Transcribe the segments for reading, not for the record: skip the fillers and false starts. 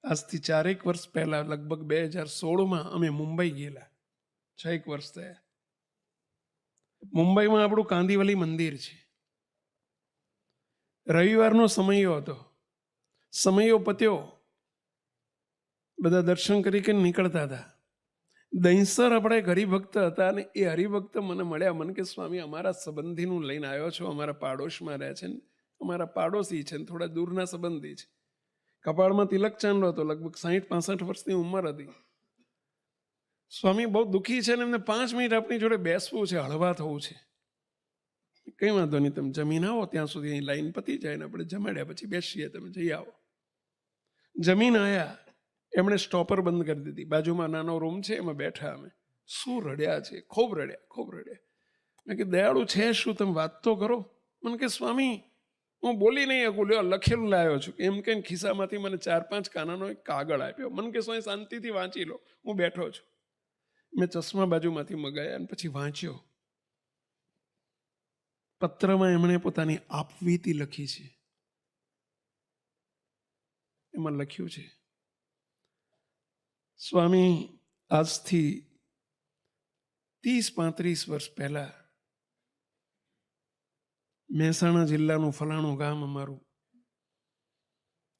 આજથી 4 વર્ષ પહેલાં લગભગ 2016માં અમે મુંબઈ ગયેલા. 6 વર્ષ થયા. મુંબઈમાં આપણું કાંદીવલી મંદિર છે. રવિવારનો સમયો હતો. સમયો પત્યો, બધા દર્શન કરી નીકળતા હતા. દહીંસર આપણે એક હરિભક્ત હતા અને એ હરિભક્ત મને મળ્યા. મને કે સ્વામી, અમારા સંબંધીનું લઈને આવ્યો છો, અમારા પાડોશમાં રહે છે ને, અમારા પાડોશી છે ને થોડા દૂરના સંબંધી છે. કપાળમાં તિલક ચાંદલો હતો, લગભગ 60-65 વર્ષની ઉંમર હતી. સ્વામી બહુ દુઃખી છે ને એમને 5 મિનિટ આપણી જોડે બેસવું છે, હળવા થવું છે. કંઈ વાંધો નહીં, તમે જમીન આવો ત્યાં સુધી અહીં લાઈન પતી જાય ને આપણે જમાડ્યા પછી બેસીએ, તમે જઈ આવો. જમીન આવ્યા, એમણે સ્ટોપર બંધ કરી દીધી. બાજુમાં નાનો રૂમ છે, એમાં બેઠા અમે. શું રડ્યા છે, ખૂબ રડ્યા. મેં કે દયાળુ છે શું, તમે વાત તો કરો. મને કે સ્વામી, હું બોલી નહીં શકું, લ્યો લખેલું લાવ્યો છું. એમ કે ખિસ્સામાંથી મને 4-5 કાનાનો એક કાગળ આપ્યો. મને કે સ્વામી શાંતિથી વાંચી લો, હું બેઠો છું. મેં ચશ્મા બાજુમાંથી મગાયા અને પછી વાંચ્યો. પત્રમાં એમણે પોતાની આપવીતી લખી છે. એમાં લખ્યું છે, સ્વામી, આજથી 30-35 વર્ષ પહેલા મહેસાણા જિલ્લાનું ફલાણું ગામ અમારું.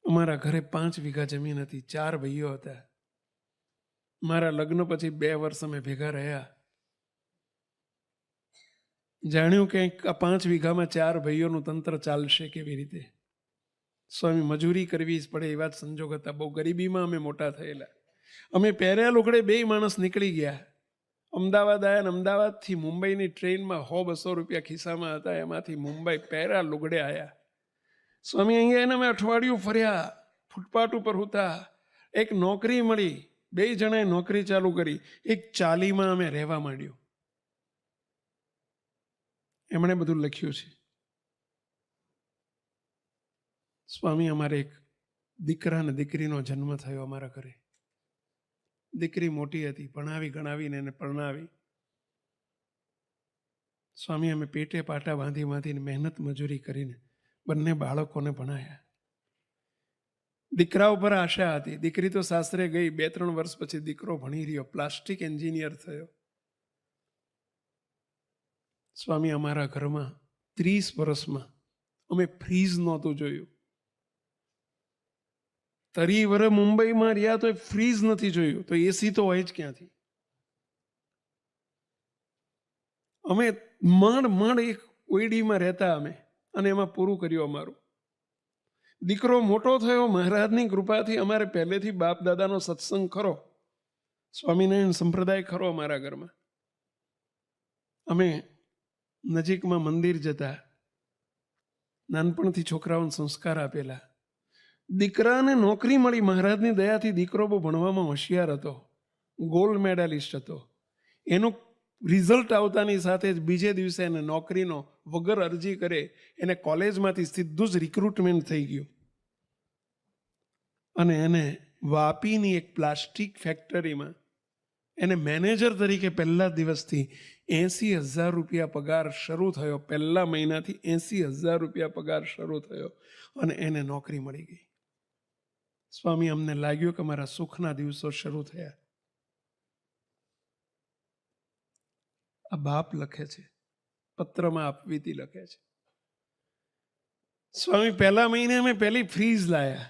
અમારા ઘરે 5 વીઘા જમીન હતી, 4 ભાઈઓ હતા. મારા લગ્ન પછી 2 વર્ષ અમે ભેગા રહ્યા. જાણ્યું કે આ 5 વીઘામાં 4 ભાઈઓનું તંત્ર ચાલશે કેવી રીતે. સ્વામી, મજૂરી કરવી જ પડે એવા જ સંજોગ હતા. બહુ ગરીબીમાં અમે મોટા થયેલા. અમે પહેર્યા લુગડે 2 માણસ નીકળી ગયા. અમદાવાદ આવ્યા ને અમદાવાદથી મુંબઈની ટ્રેનમાં 100-200 રૂપિયા ખિસ્સામાં હતા, એમાંથી મુંબઈ પહેર્યા લુગડે આવ્યા. સ્વામી, અહીંયા એને અમે અઠવાડિયું ફર્યા, ફૂટપાથ ઉપર હતા. એક નોકરી મળી, 2 જણાએ નોકરી ચાલુ કરી. એક ચાલીમાં અમે રહેવા માંડ્યું. એમણે બધું લખ્યું છે. સ્વામી, અમારે એક દીકરા ને દીકરીનો જન્મ થયો અમારા ઘરે. દીકરી મોટી હતી, ભણાવી ગણાવીને એને પરણાવી. સ્વામી, અમે પેટે પાટા બાંધીને મહેનત મજૂરી કરીને બંને બાળકોને ભણાયા. દીકરા ઉપર આશા હતી. દીકરી તો સાસરે ગઈ. 2-3 વર્ષ પછી દીકરો ભણી રહ્યો, પ્લાસ્ટિક એન્જિનિયર થયો. સ્વામી, અમારા ઘરમાં 30 વર્ષમાં અમે ફ્રીજ નહોતું જોયું. 30 વર્ષ મુંબઈમાં રહ્યા તો ફ્રીજ નથી જોયું, તો એસી તો હોય જ ક્યાંથી. અમે માંડ એક ઓયડીમાં રહેતા અમે, અને એમાં પૂરું કર્યું અમારું. દીકરો મોટો થયો મહારાજની કૃપાથી. અમારે પહેલેથી બાપ દાદાનો સત્સંગ ખરો, સ્વામિનારાયણ સંપ્રદાય ખરો અમારા ઘરમાં. અમે નજીકમાં મંદિર જતા, નાનપણથી છોકરાઓને સંસ્કાર આપેલા. દીકરાને નોકરી મળી મહારાજની દયાથી. દીકરો બહુ ભણવામાં હોશિયાર હતો, ગોલ્ડ મેડાલિસ્ટ હતો. એનું રિઝલ્ટ આવતાની સાથે જ બીજે દિવસે એને નોકરીનો વગર અરજી કરે એને કોલેજમાંથી સીધું જ રિક્રુટમેન્ટ થઈ ગયું. અને એને વાપીની એક પ્લાસ્ટિક ફેક્ટરીમાં એને મેનેજર તરીકે પહેલા દિવસથી 80,000 રૂપિયા પગાર શરૂ થયો. પહેલા મહિનાથી 80,000 રૂપિયા પગાર શરૂ થયો અને એને નોકરી મળી ગઈ. સ્વામી, અમને લાગ્યું કે મારા સુખના દિવસો શરૂ થયા. આ બાપ લખે છે, પત્રમાં આપવીતી લખે છે. સ્વામી, પહેલા મહિને અમે પહેલી ફ્રીજ લાયા.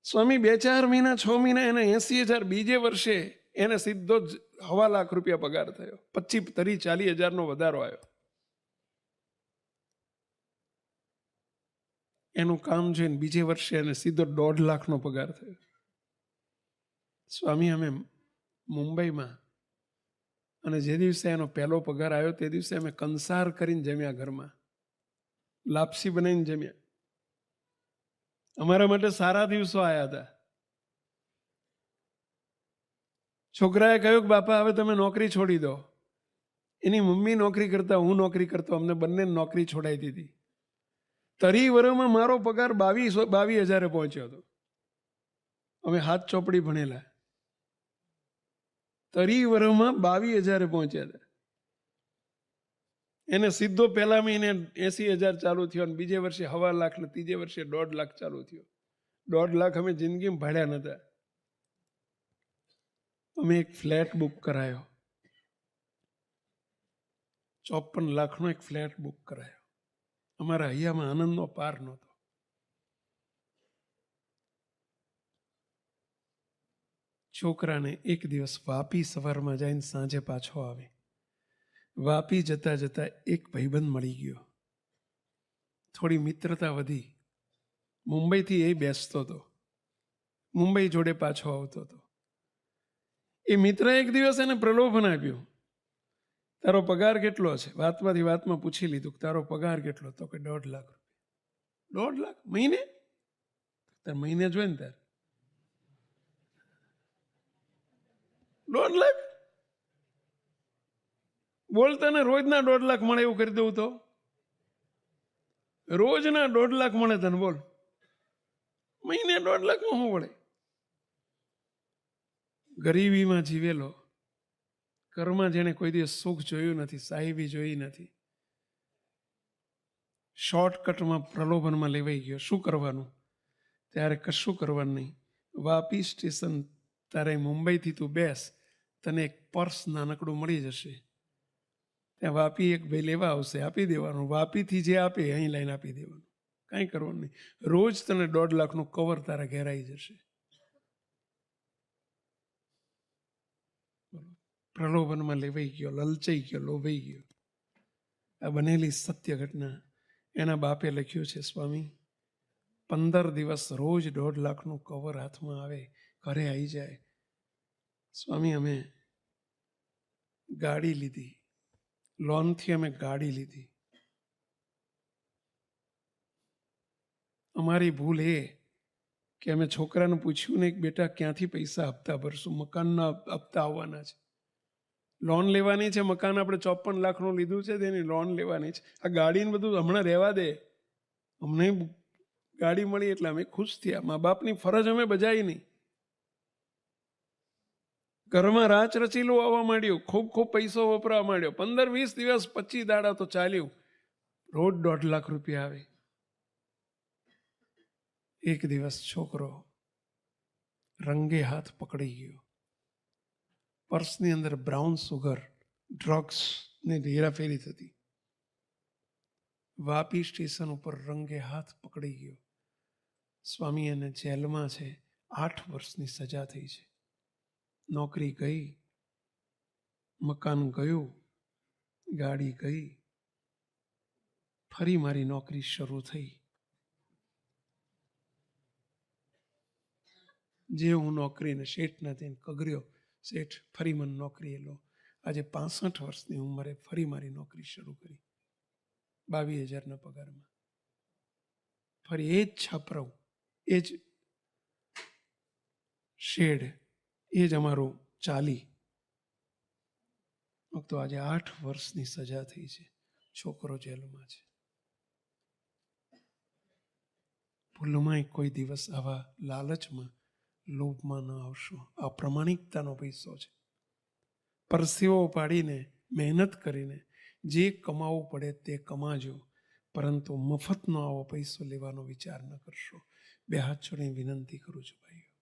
સ્વામી, 2-4 મહિના 6 મહિના એને 80,000. બીજે વર્ષે એને સીધો જ 1.25 લાખ રૂપિયા પગાર થયો. 25-30-40,000નો વધારો આવ્યો. એનું કામ જોઈને બીજે વર્ષે એને સીધો 1.5 લાખનો પગાર થયો. સ્વામી, અમે મુંબઈમાં, અને જે દિવસે એનો પહેલો પગાર આવ્યો તે દિવસે અમે કંસાર કરીને જમ્યા, ઘરમાં લાપસી બનાવીને જમ્યા. અમારા માટે સારા દિવસો આવ્યા હતા. છોકરાએ કહ્યું કે બાપા, હવે તમે નોકરી છોડી દો. એની મમ્મી નોકરી કરતા, હું નોકરી કરતો, અમને બંને નોકરી છોડાઈ દીધી. 30 વર્ષમાં મારો પગાર 22,000 પહોંચ્યો હતો. અમે હાથ ચોપડી ભણેલા. 30 વર્ષમાં 22,000 પહોંચ્યા હતા. એને સીધો પહેલા મહિને 80,000 ચાલુ થયો, અને બીજે વર્ષે 1.25 લાખ, ને ત્રીજે વર્ષે 1.5 લાખ ચાલુ થયો. 1.5 લાખ અમે જિંદગીમાં ભાડ્યા નહોતા. અમે એક ફ્લેટ બુક કરાયો, 54 લાખનો એક ફ્લેટ બુક કરાયો. અમારા હૈયામાં આનંદનો પાર નહોતો. છોકરાને એક દિવસ વાપી સવારમાં જઈને સાંજે પાછો આવે. વાપી જતા જતા એક ભાઈબંધ મળી ગયો, થોડી મિત્રતા વધી. મુંબઈથી એ બેસતો હતો, મુંબઈ જોડે પાછો આવતો હતો. એ મિત્ર એક દિવસ એને પ્રલોભન આપ્યું, તારો પગાર કેટલો છે? વાતમાંથી વાતમાં પૂછી લીધું, તારો પગાર કેટલો? તો કે 1.5 લાખ રૂપિયા. 1.5 લાખ મહિને? તાર મહિને જોઈએ ને તાર 1.5 લાખ બોલતા ને રોજના 1.5 લાખ મળે એવું કરી દઉં તો? રોજના 1.5 લાખ મળે તને, બોલ મહિને 1.5 લાખમાં શું મળે? ગરીબીમાં જીવેલો, ઘરમાં જેને કોઈ દિવસ સુખ જોયું નથી, સાહેબી જોઈ નથી, શોર્ટકટમાં પ્રલોભનમાં લેવાઈ ગયો. શું કરવાનું? ત્યારે કશું કરવાનું નહીં. વાપી સ્ટેશન તારે મુંબઈથી તું બેસ, તને એક પર્સ નાનકડું મળી જશે. ત્યાં વાપી એક ભાઈ લેવા આવશે, આપી દેવાનું. વાપીથી જે આપે અહીં લાઈને આપી દેવાનું, કાંઈ કરવાનું નહીં. રોજ તને 1.5 લાખનું કવર તારા ઘેર આવી જશે. પ્રલોભનમાં લેવાઈ ગયો, લલચાઈ ગયો, લોભાઈ ગયો. આ બનેલી સત્ય ઘટના. એના બાપે લખ્યું છે, સ્વામી 15 દિવસ રોજ 1.5 લાખનું કવર હાથમાં આવે, ઘરે આવી જાય. સ્વામી અમે ગાડી લીધી, લોનથી અમે ગાડી લીધી. અમારી ભૂલ એ કે અમે છોકરાને પૂછ્યું ને કે બેટા ક્યાંથી પૈસા હપ્તા ભરશું? મકાનના હપ્તા આવવાના છે, લોન લેવાની છે. મકાન આપણે 54 લાખનું લીધું છે, તેની લોન લેવાની છે. આ ગાડીને બધું હમણાં રહેવા દે. અમને ગાડી મળી એટલે અમે ખુશ થયા. મા બાપની ફરજ અમે બજાવી નહીં. ઘરમાં રાચ રચીલું આવવા માંડ્યું, ખૂબ ખૂબ પૈસો વપરાવા માંડ્યો. 15-20 દિવસ 25 દાડા તો ચાલ્યું. રોજ 1.5 લાખ રૂપિયા આવે. એક દિવસ છોકરો રંગે હાથ પકડી ગયો. પર્સની અંદર બ્રાઉન સુગર, ડ્રગ્સ ને હેરાફેરી થતી. વાપી સ્ટેશન ઉપર રંગે હાથ પકડી ગયો. સ્વામી એને જેલમાં છે, 8 વર્ષની સજા થઈ છે. નોકરી ગઈ, મકાન ગયું, ગાડી ગઈ. ફરી મારી નોકરી શરૂ થઈ. જે હું નોકરીને શેઠ નથી કગર્યો, શેઠ ફરી મને નોકરી લો. આજે 65 વર્ષની ઉંમરે ફરી મારી નોકરી શરૂ કરી, 22,000ના પગારમાં. ફરી એ જ છાપરાው, એ જ શેડ, એ જ અમારું ચાલી. તો આજે 8 વર્ષની સજા થઈ છે. છોકરો જેલમાં છે. ભૂલમાં કોઈ દિવસ આવા લાલચમાં, લોભમાં ન આવશો. આ પ્રમાણિકતાનો પૈસો છે. પરસેવો પાડીને, મહેનત કરીને જે કમાવવું પડે તે કમાજો, પરંતુ મફતનો આવો પૈસો લેવાનો વિચાર ન કરશો. 2 હાથ જોડીને વિનંતી કરું છું ભાઈઓ,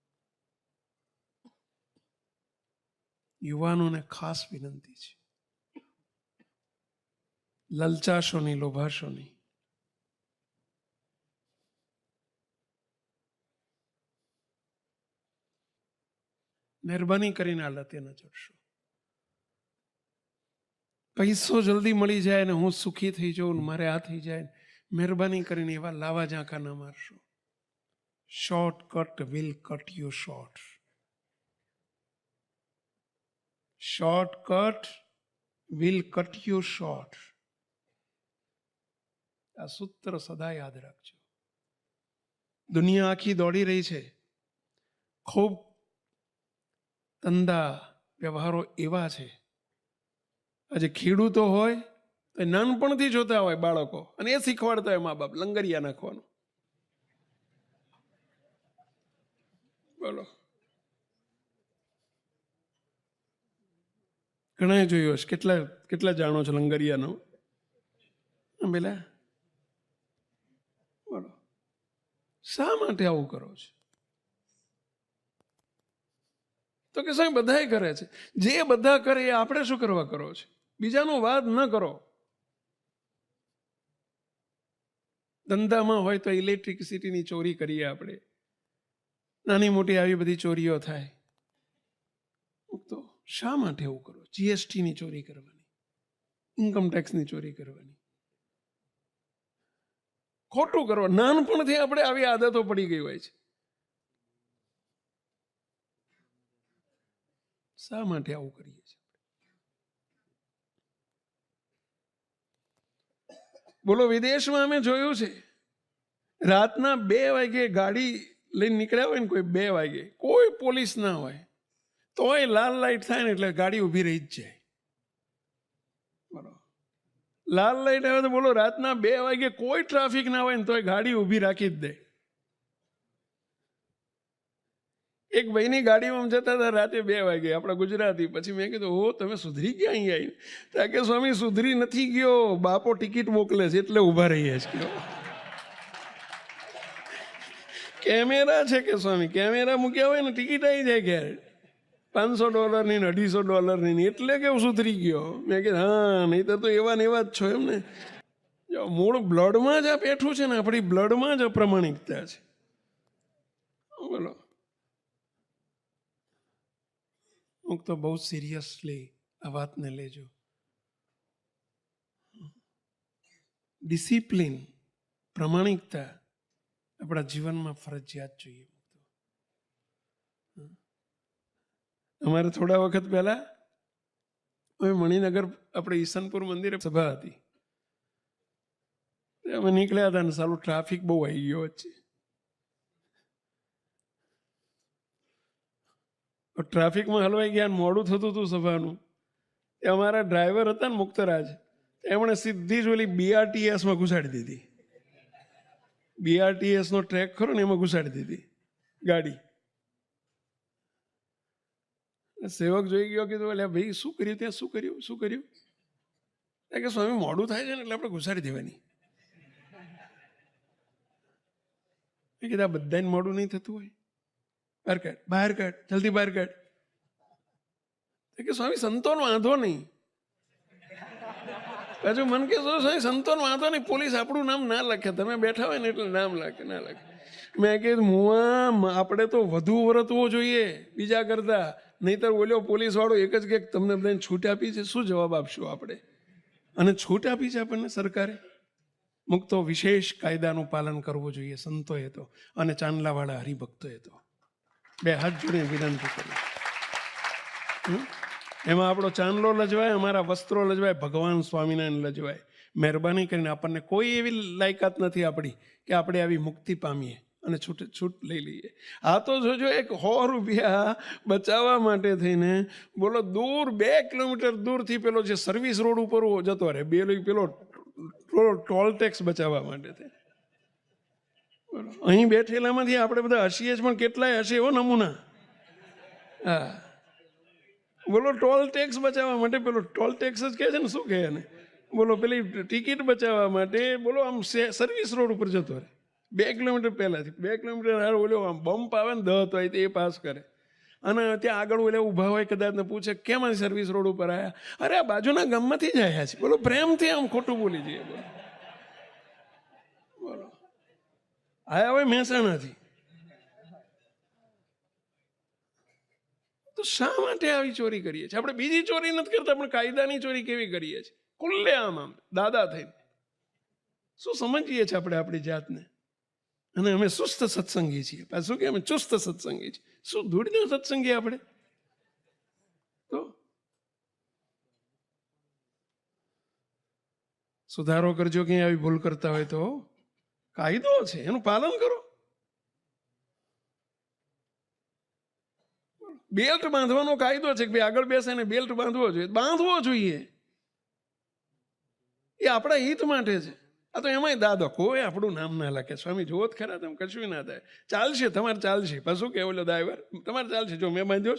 યુવાનોને ખાસ વિનંતી છે, લલચાશો નહીં, લોભાશો નહીં. મહેરબાની કરીને આ લતે ન ચડશો. પૈસો જલ્દી મળી જાય ને હું સુખી થઈ જાઉં, મારે આ થઈ જાય, મહેરબાની કરીને એવા લાવા ઝાંખા ન મારશો. Shortcut will cut you short. Shortcut will cut you short. આ સૂત્ર સદા યાદ રાખજો. દુનિયા આખી દોડી રહી છે. ખૂબ ધંધા વ્યવહારો એવા છે. આજે ખેડૂતો હોય તો નાનપણથી જોતા હોય બાળકો, અને એ શીખવાડતા હોય મા બાપ, લંગરિયા નાખવાનું. બોલો, ઘણા જોયું હશે. કેટલા જાણો છો લંગરિયાનો? પેલા બોલો, શા માટે આવું કરો છો? તો કે સ્વામી બધાય કરે છે. જે બધા કરે એ આપણે શું કરવા કરો છે? બીજાનો વાદ ન કરો. ધંધામાં હોય તો ઇલેક્ટ્રિસિટીની ચોરી કરીએ આપણે, નાની મોટી આવી બધી ચોરીઓ થાય. તો શા માટે એવું કરો? જીએસટીની ચોરી કરવાની, ઇન્કમ ટેક્સની ચોરી કરવાની, ખોટું કરવા. નાનપણથી આપણે આવી આદતો પડી ગઈ હોય છે. શા માટે આવું કરીએ છીએ? બોલો, વિદેશમાં અમે જોયું છે, રાતના 2 વાગે ગાડી લઈને નીકળ્યા હોય ને કોઈ, 2 વાગે કોઈ પોલીસ ના હોય, તોય લાલ લાઈટ થાય ને એટલે ગાડી ઊભી રહી જ જાય. બરોબર, લાલ લાઈટ આવે તો બોલો રાતના 2 વાગે કોઈ ટ્રાફિક ના હોય ને તોય ગાડી ઊભી રાખી જ દે. એક ભાઈની ગાડીમાં જતા હતા રાતે 2 વાગે, આપણા ગુજરાતી. પછી મેં કીધું, હો તમે સુધરી ગયા અહીંયા આવીને? ત્યાં કે સ્વામી સુધરી નથી ગયો, બાપો ટિકિટ મોકલે છે એટલે ઊભા રહીએ છીએ. કેમેરા છે કે સ્વામી, કેમેરા મૂક્યા હોય ને ટિકિટ આવી જાય ઘેર, $500 ની ને $250 ની, એટલે કેવું સુધરી ગયો? મેં કીધું હા, નહીં તો એવા ને એવા જ છો એમને. મૂળ બ્લડમાં જ આ પેઠું છે ને, આપણી બ્લડમાં જ અપ્રમાણિકતા છે. બોલો, હું તો બહુ સિરિયસલી આ વાતને લેજો. ડિસિપ્લિન, પ્રમાણિકતા આપણા જીવનમાં ફરજિયાત જોઈએ. અમારે થોડા વખત પહેલા અમે મણિનગર, આપણે ઈસનપુર મંદિરે સભા હતી, અમે નીકળ્યા હતા ને સાલું ટ્રાફિક બહુ આવી ગયો વચ્ચે. ટ્રાફિકમાં હલવાઈ ગયા, મોડું થતું હતું સભાનું. એ અમારા ડ્રાઈવર હતા ને મુક્તરાજ, એમણે સીધી જ ઓલી BRTSમાં ઘુસાડી દીધી. BRTSનો ટ્રેક ખરો ને એમાં ઘુસાડી દીધી ગાડી. સેવક જોઈ ગયો, કીધું એટલે ભાઈ શું કર્યું ત્યાં? શું કર્યું? કે સ્વામી મોડું થાય છે ને એટલે આપણે ઘુસાડી દેવાની. એ કીધું આ બધાને મોડું નહીં થતું હોય, બહાર કાઢ, જલ્દી બહાર કાઢ. કે સ્વામી સંતોનો વાંધો નહીં. પાછું મન કે સ્વામી સંતોનો વાંધો નહીં, પોલીસ આપણું નામ ના લખે, તમે બેઠા હોય ને એટલે નામ લખે ના લખે. મેં કીધું મુઆ, આપણે તો વધુ વર્તવો જોઈએ બીજા કરતા, નહીતર ઓલો પોલીસ વાળો એક જ કે તમને બધાને છૂટ આપી છે, શું જવાબ આપશું આપણે? અને છૂટ આપી છે આપણને સરકારે. મુક્તો વિશેષ કાયદાનું પાલન કરવું જોઈએ સંતોએ તો, અને ચાંદલાવાળા હરિભક્તોએ તો. 2 હાથ જોડીને વિનંતી કરું. એમાં આપણો ચાંદલો લજવાય, અમારા વસ્ત્રો લજવાય, ભગવાન સ્વામિનારાયણ લજવાય. મહેરબાની કરીને આપણને કોઈ એવી લાયકાત નથી આપણી કે આપણે આવી મુક્તિ પામીએ અને છૂટ લઈ લઈએ. આ તો જોજો, એક 100 રૂપિયા બચાવવા માટે થઈને બોલો દૂર 2 કિલોમીટર દૂરથી પેલો જે સર્વિસ રોડ ઉપર જતો રહે, પેલો ટોલ ટેક્સ બચાવવા માટે થઈ. અહીં બેઠેલામાંથી આપણે બધા હસીએ જ, પણ કેટલાય હશે એવો નમૂના. હા, બોલો ટોલ ટેક્સ બચાવવા માટે, પેલો ટોલ ટેક્સ જ કહે છે ને, શું કહે એને, બોલો પેલી ટિકિટ બચાવવા માટે, બોલો આમ સર્વિસ રોડ ઉપર જતો રહે 2 કિલોમીટર પહેલાથી. 2 કિલોમીટર ઓલો આમ બમ્પ આવે ને 10 તો એ પાસ કરે, અને ત્યાં આગળ ઓલે ઊભા હોય કદાચ ને પૂછે કેમ આ સર્વિસ રોડ ઉપર આવ્યા? અરે આ બાજુના ગામમાંથી જ આવ્યા છે. બોલો પ્રેમથી આમ ખોટું બોલી જઈએ. બોલો આયા હોય મહેસાણાથી, તો શા માટે આવી ચોરી કરીએ છીએ? આપણે બીજી ચોરી નથી કરતા, પણ કાયદાની ચોરી કેવી કરીએ છીએ? ખુલ્લે આમ દાદા થઈને શું સમજીએ છીએ આપણે આપણી જાતને? અને અમે સુસ્ત સત્સંગી છીએ. શું કે અમે ચુસ્ત સત્સંગી છીએ? શું ધૂળના સત્સંગી આપણે? તો સુધારો કરજો. ક્યાંય આવી ભૂલ કરતા હોય તો કાયદો છે, એનું પાલન કરો. બેલ્ટ બાંધવાનો કાયદો છે કે ભાઈ આગળ બેસે ને બેલ્ટ બાંધવો જોઈએ. એ આપણા હિત માટે છે. આ તો એમાંય દાદો કોઈ આપણું નામ ના લખે. સ્વામી જોવો જ ખરા, તમે કશું ના થાય, ચાલશે તમારે, ચાલશે. પાછું કે ઓલો ડ્રાઈવર તમારે ચાલશે, જો મેં બાંધ્યો.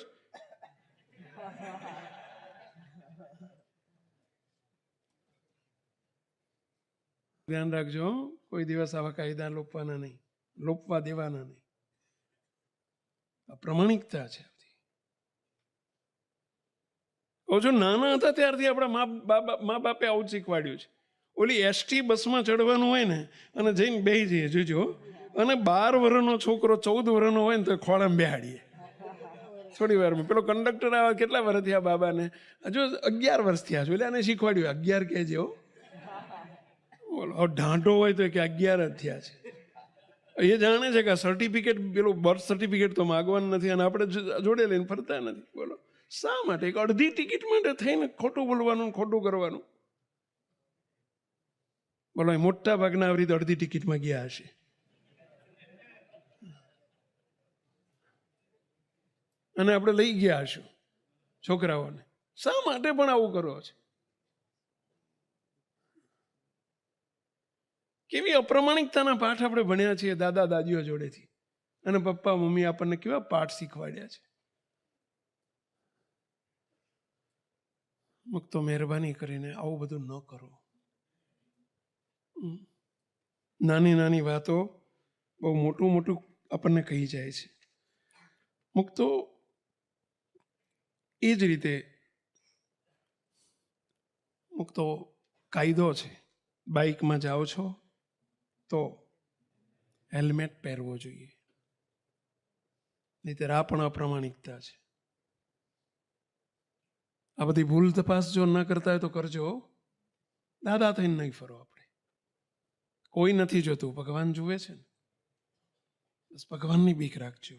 ધ્યાન રાખજો, કોઈ દિવસ આવા કાયદા લોપવાના નહીં, લોપવા દેવાના નહીં. આ પ્રમાણિકતા છે. કહું છું, નાના હતા ત્યારથી આપણા મા બાપે આવું જ શીખવાડ્યું છે. ઓલી એસટી બસમાં ચડવાનું હોય ને અને જઈને બેસી જઈએ, જોજો. અને 12 વર્ષનો છોકરો 14 વર્ષનો હોય ને તો ખોળામાં બેહાડીએ થોડી વારમાં. પેલો કંડક્ટર આવે, કેટલા વર્ષ થયા બાબાને? હજુ 11 વર્ષ થયા છે. એટલે આને શીખવાડ્યું 11 કહેજો. બોલો, ઢાંઢો હોય તો કે 11 જ થયા છે. એ જાણે છે કે આ સર્ટિફિકેટ, પેલું બર્થ સર્ટિફિકેટ તો માગવાનું નથી અને આપણે જોડે લઈને ફરતા નથી. બોલો શા માટે? એક અડધી ટિકિટ માટે થઈને ખોટું બોલવાનું, ખોટું કરવાનું. બોલો, મોટા ભાગના આવી રીતે અડધી ટિકિટમાં ગયા હશે. અને આપણે લઈ ગયા હશું છોકરાઓને. શા માટે પણ આવું કરો છો? કેવી અપ્રમાણિકતાના પાઠ આપણે ભણ્યા છીએ દાદા દાદીઓ જોડેથી, અને પપ્પા મમ્મી આપણને કેવા પાઠ શીખવાડ્યા છે. તો મહેરબાની કરીને આવું બધું ન કરો. નાની નાની વાતો બહુ મોટું મોટું આપણને કહી જાય છે. મુક્તો એ જ રીતે મુક્તો કાયદો છે. બાઇકમાં જાઓ છો તો હેલ્મેટ પહેરવો જોઈએ, નહીંતર આ પણ અપ્રમાણિકતા છે. આ બધી ભૂલ તપાસ જો ન કરતા હોય તો કરજો. દાદા થઈને નહીં ફરો. આપણે કોઈ નથી જોતું, ભગવાન જુએ છે ને. બસ ભગવાનની બીક રાખજો.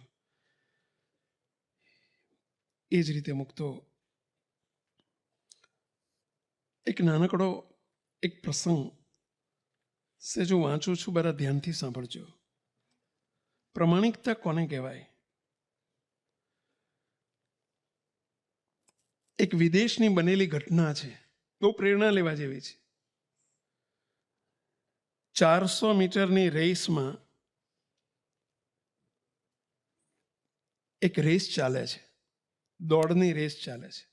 એ જ રીતે મુક્તો એક નાનકડો એક પ્રસંગ સેજો વાંચું છું, બધા ધ્યાનથી સાંભળજો. પ્રમાણિકતા કોને કહેવાય? એક વિદેશની બનેલી ઘટના છે, બહુ પ્રેરણા લેવા જેવી છે. 400 મીટરની રેસમાં એક રેસ ચાલે છે, દોડની રેસ ચાલે છે.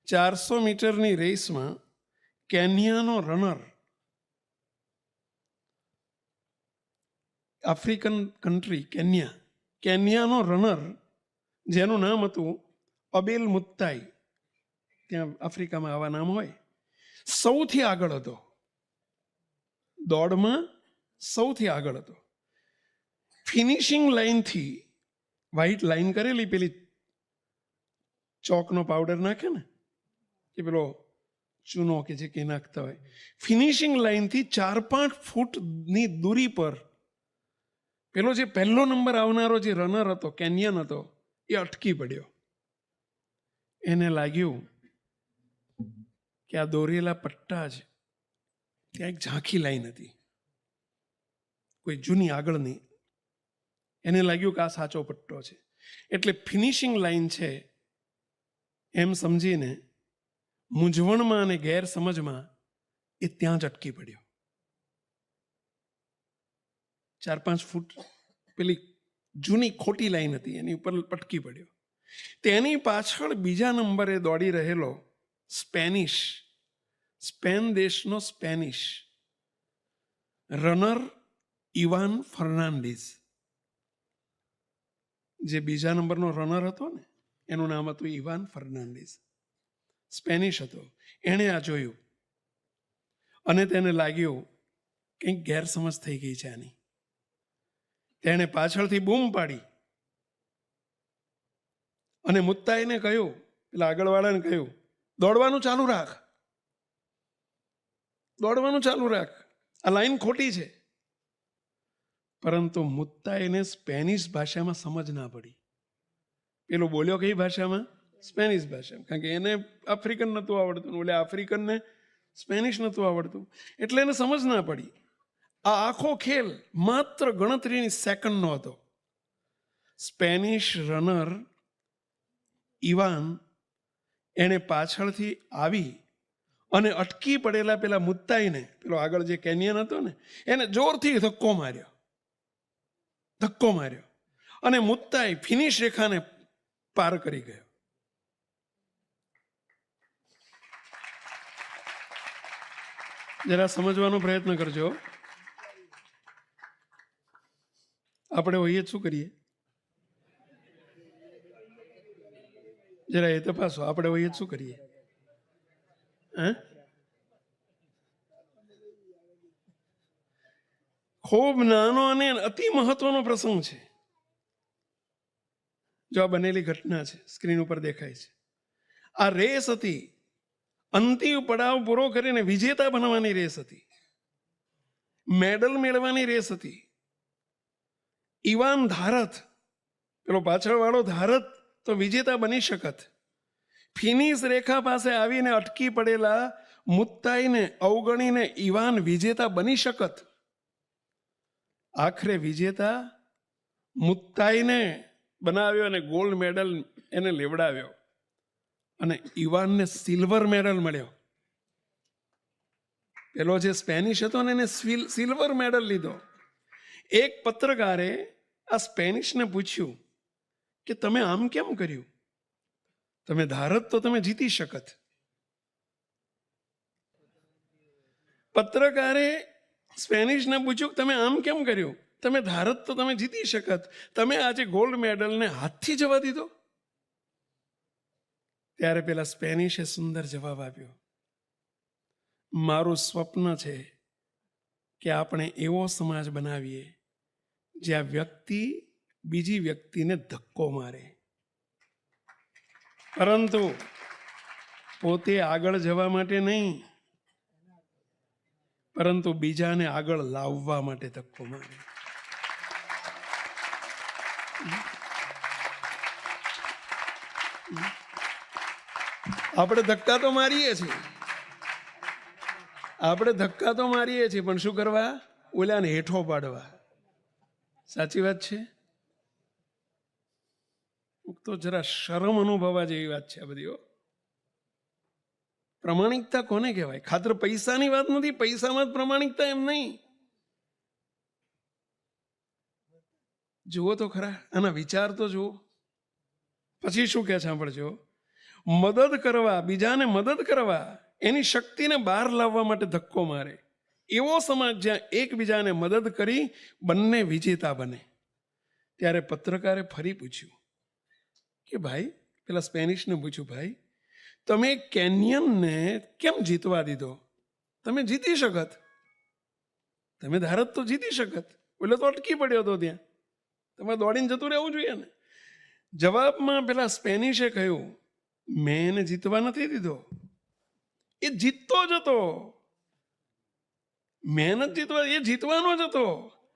400 મીટરની રેસમાં કેન્યાનો રનર, આફ્રિકન કન્ટ્રી કેન્યાનો રનર, જેનું નામ હતું અબેલ મુત્તાઈ, ત્યાં આફ્રિકામાં આવા નામ હોય, સૌથી આગળ હતો. દોડમાં સૌથી આગળ હતો. ફિનિશિંગ લાઈનથી, વ્હાઈટ લાઈન કરેલી, પેલી ચોકનો પાવડર નાખે ને, કે પેલો ચૂનો કે જે કે નાખતા હોય, ફિનિશિંગ લાઈનથી 4-5 ફૂટની દૂરી પર પેલો જે પહેલો નંબર આવનારો જે રનર હતો, કેન્યન હતો, એ અટકી પડ્યો. એને લાગ્યું કે આ દોરેલા પટ્ટા જ, ત્યાં એક ઝાંખી લાઈન હતી, કોઈ જૂની આગળની. એને લાગ્યું કે આ સાચો પટ્ટો છે, એટલે ફિનિશિંગ લાઈન છે એમ સમજીને મૂંઝવણમાં અને ગેરસમજમાં એ ત્યાં જ અટકી પડ્યો. 4-5 ફૂટ પેલી જૂની ખોટી લાઈન હતી, એની ઉપર પટકી પડ્યો. તેની પાછળ બીજા નંબરે દોડી રહેલો સ્પેન દેશનો સ્પેનિશ રનર ઇવાન ફર્નાન્ડીઝ, જે બીજા નંબરનો રનર હતો ને, એનું નામ હતું ઇવાન ફર્નાન્ડીઝ, સ્પેનિશ હતો. એણે આ જોયું અને તેને લાગ્યું કંઈક ગેરસમજ થઈ ગઈ છે આની. તેણે પાછળથી બૂમ પાડી અને મુત્તાઈને કહ્યું, પેલા આગળવાળાને કહ્યું, દોડવાનું ચાલુ રાખ, દોડવાનું ચાલુ રાખ, આ લાઈન ખોટી છે. પરંતુ મુત્તાઈને સ્પેનિશ ભાષામાં સમજ ના પડી. પેલો બોલ્યો કઈ ભાષામાં? સ્પેનિશ ભાષામાં, કારણ કે એને આફ્રિકન નહોતું આવડતું, એટલે આફ્રિકનને સ્પેનિશ નહોતું આવડતું, એટલે એને સમજ ના પડી. આ આખો ખેલ માત્ર ગણતરીની સેકન્ડનો હતો. સ્પેનિશ રનર ઇવાન એને પાછળથી આવી અને અટકી પડેલા પેલા મુત્તાઈને, પેલો આગળ જે કેન્યન હતો ને, એને જોરથી ધક્કો માર્યો અને મુત્તાઈ ફિનિશ રેખાને પાર કરી ગયો. જરા સમજવાનો પ્રયત્ન કરજો. આપણે હોઈએ શું કરીએ? જરા એ તપાસો. આપણે હોઈએ શું કરીએ? હે? ખૂબ નાનો અને અતિ મહત્વનો પ્રસંગ છે. જો આ બનેલી ઘટના છે, સ્ક્રીન ઉપર દેખાય છે. આ રેસ હતી, અંતિમ પડાવ પૂરો કરીને વિજેતા બનવાની રેસ હતી, મેડલ મેળવવાની રેસ હતી. ઇવાન ધારત, પેલો પાછળવાળો ધારત તો વિજેતા બની શકત. ફિનિશ રેખા પાસે આવીને અટકી પડેલા મુત્તાઈને અવગણીને ઇવાન વિજેતા બની શકત. આખરે વિજેતા મુત્તાઈને બનાવ્યો અને ગોલ્ડ મેડલ એને લેવડાવ્યો અને ઇવાનને સિલ્વર મેડલ મળ્યો. પેલો જે સ્પેનિશ હતો ને એને સિલ્વર મેડલ લીધો. એક પત્રકારે આ સ્પેનિશને પૂછ્યું કે તમે આમ કેમ કર્યું? તમે ધારત તો તમે જીતી શકત. પત્રકારે સ્પેનિશને પૂછ્યું કે તમે આમ કેમ કર્યું? તમે ધારત તો તમે જીતી શકત, તમે આજે ગોલ્ડ મેડલને હાથથી જવા દીધો? ત્યારે પેલા સ્પેનિશે સુંદર જવાબ આપ્યો, મારું સ્વપ્ન છે કે આપણે એવો સમાજ બનાવીએ જ્યાં વ્યક્તિ બીજી વ્યક્તિને ધક્કો મારે, પરંતુ પોતે આગળ જવા માટે નહીં, પરંતુ બીજાને આગળ લાવવા માટે ધક્કો મારે. આપણે ધક્કા તો મારીએ છીએ, પણ શું કરવા? ઓલાને હેઠો પાડવા. સાચી વાત છે? તો જરા શરમ અનુભવવા જેવી વાત છે આ બધી. પ્રમાણિકતા કોને કહેવાય? ખાતર પૈસાની વાત નથી, પૈસામાં જ પ્રમાણિકતા એમ નહીં. જુઓ તો ખરા, આના વિચાર તો જુઓ. પછી શું કહે સાંભળજો, મદદ કરવા, બીજાને મદદ કરવા, એની શક્તિને બહાર લાવવા માટે ધક્કો મારે. એવો સમાજ જ્યાં એકબીજાને મદદ કરી બંને વિજેતા બને. ત્યારે પત્રકારે ફરી પૂછ્યું કે ભાઈ, પેલા સ્પેનિશને પૂછ્યું, ભાઈ તમે કેન્યનને કેમ જીતવા દીધો? તમે જીતી શકત, તમે ધારત તો જીતી શકત. એટલે તો અટકી પડ્યો હતો ત્યાં, તમે દોડીને જતું રહેવું જોઈએ ને. જવાબમાં પેલા સ્પેનિશે કહ્યું, મેં એને જીતવા નથી દીધો, એ જીતતો જ હતો. મહેનત જીતવા, એ જીતવાનો જ હતો.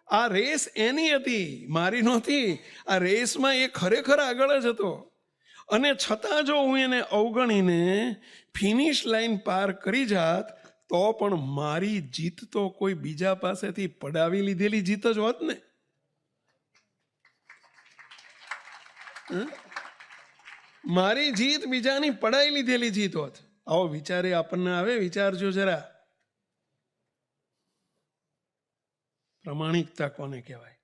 આ રેસ એની હતી, મારી નહોતી. આ રેસમાં એ ખરેખર આગળ જ હતો. અને છતાં જો હું એને અવગણીને ફિનિશ લાઈન પાર કરી જાત તો પણ મારી જીત તો કોઈ બીજા પાસેથી પડાવી લીધેલી જીત જ હોત ને. મારી જીત બીજાની પડાઈ લીધેલી જીત હોત. આવો વિચારે આપણને આવે? વિચારજો જરા. પ્રમાણિકતા કોને કહેવાય?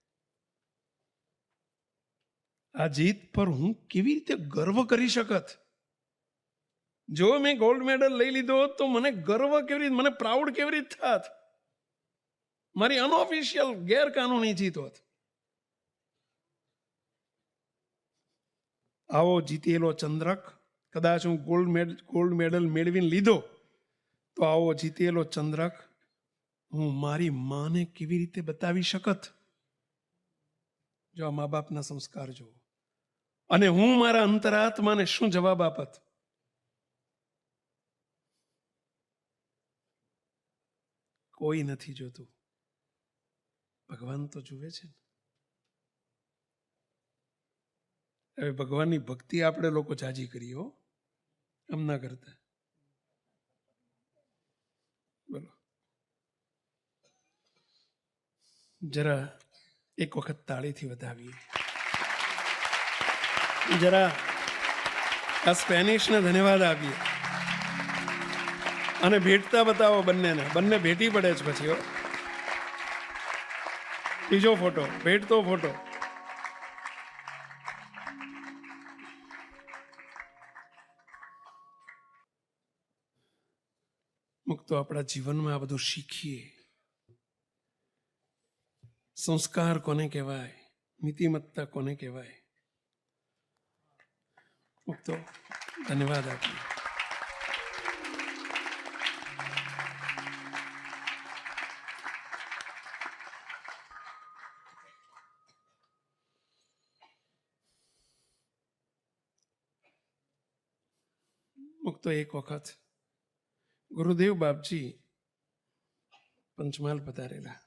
આ જીત પર હું કેવી રીતે ગર્વ કરી શકત? જો મેં ગોલ્ડ મેડલ લઈ લીધો હોત તો મને ગર્વ કેવી રીતે, મને પ્રાઉડ કેવી રીતે થાત? મારી અનઓફિશિયલ ગેરકાનૂની જીત હોત. આવો જીતેલો ચંદ્રક, કદાચ હું ગોલ્ડ મેડલ મેળવીને લીધો, તો આવો જીતેલો ચંદ્રક હું મારી માને કેવી રીતે બતાવી શકત? જો આ મા બાપના સંસ્કાર જુઓ. અને હું મારા અંતરાત્માને શું જવાબ આપત? કોઈ નથી જોતું, ભગવાન તો જુએ છે ને. હવે ભગવાનની ભક્તિ આપણે લોકો જાજી કરીએ હો, એમ ના કરતા. બોલો, જરા એક વખત તાળીથી વધાવીએ. જરા આ સ્પેનિશને ધન્યવાદ આપીએ અને ભેટતા બતાવો બંનેને. બંને ભેટી પડે છે પછી. હો, બીજો ફોટો, ભેટતો ફોટો. મુક્તો આપણા જીવનમાં આ બધું શીખીએ. સંસ્કાર કોને કહેવાય? નીતિમત્તા કોને કહેવાય? મુક્તો ધન્યવાદ આપીએ. મુક્તો એક વખત ગુરુદેવ બાપજી પંચમહાલ પધારેલા,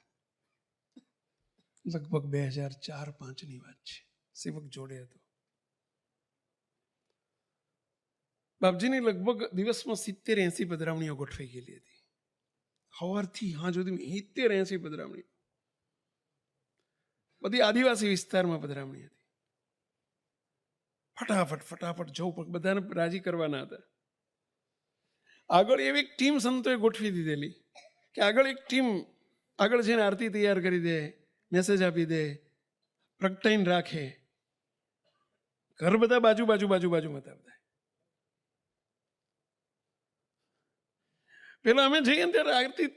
લગભગ 2004-05ની વાત છે. સેવક જોડે હતો. બાપજીની લગભગ દિવસમાં 70-80 પધરામણીઓ ગોઠવાઈ ગયેલી હતી. સવારથી હા સુધી 70-80 પધરામણીઓ. બધી આદિવાસી વિસ્તારમાં પધરામણી હતી. ફટાફટ જવું પણ બધાને રાજી કરવાના હતા. આગળ એવી એક ટીમ સંતોએ ગોઠવી દીધેલી કે આગળ એક ટીમ આગળ જઈને આરતી તૈયાર કરી દે, મેસેજ આપી દે, પ્રગટાઈને રાખે. ઘર બધા બાજુમાં હતા બધા. પેલા અમે જઈએ ને ત્યારે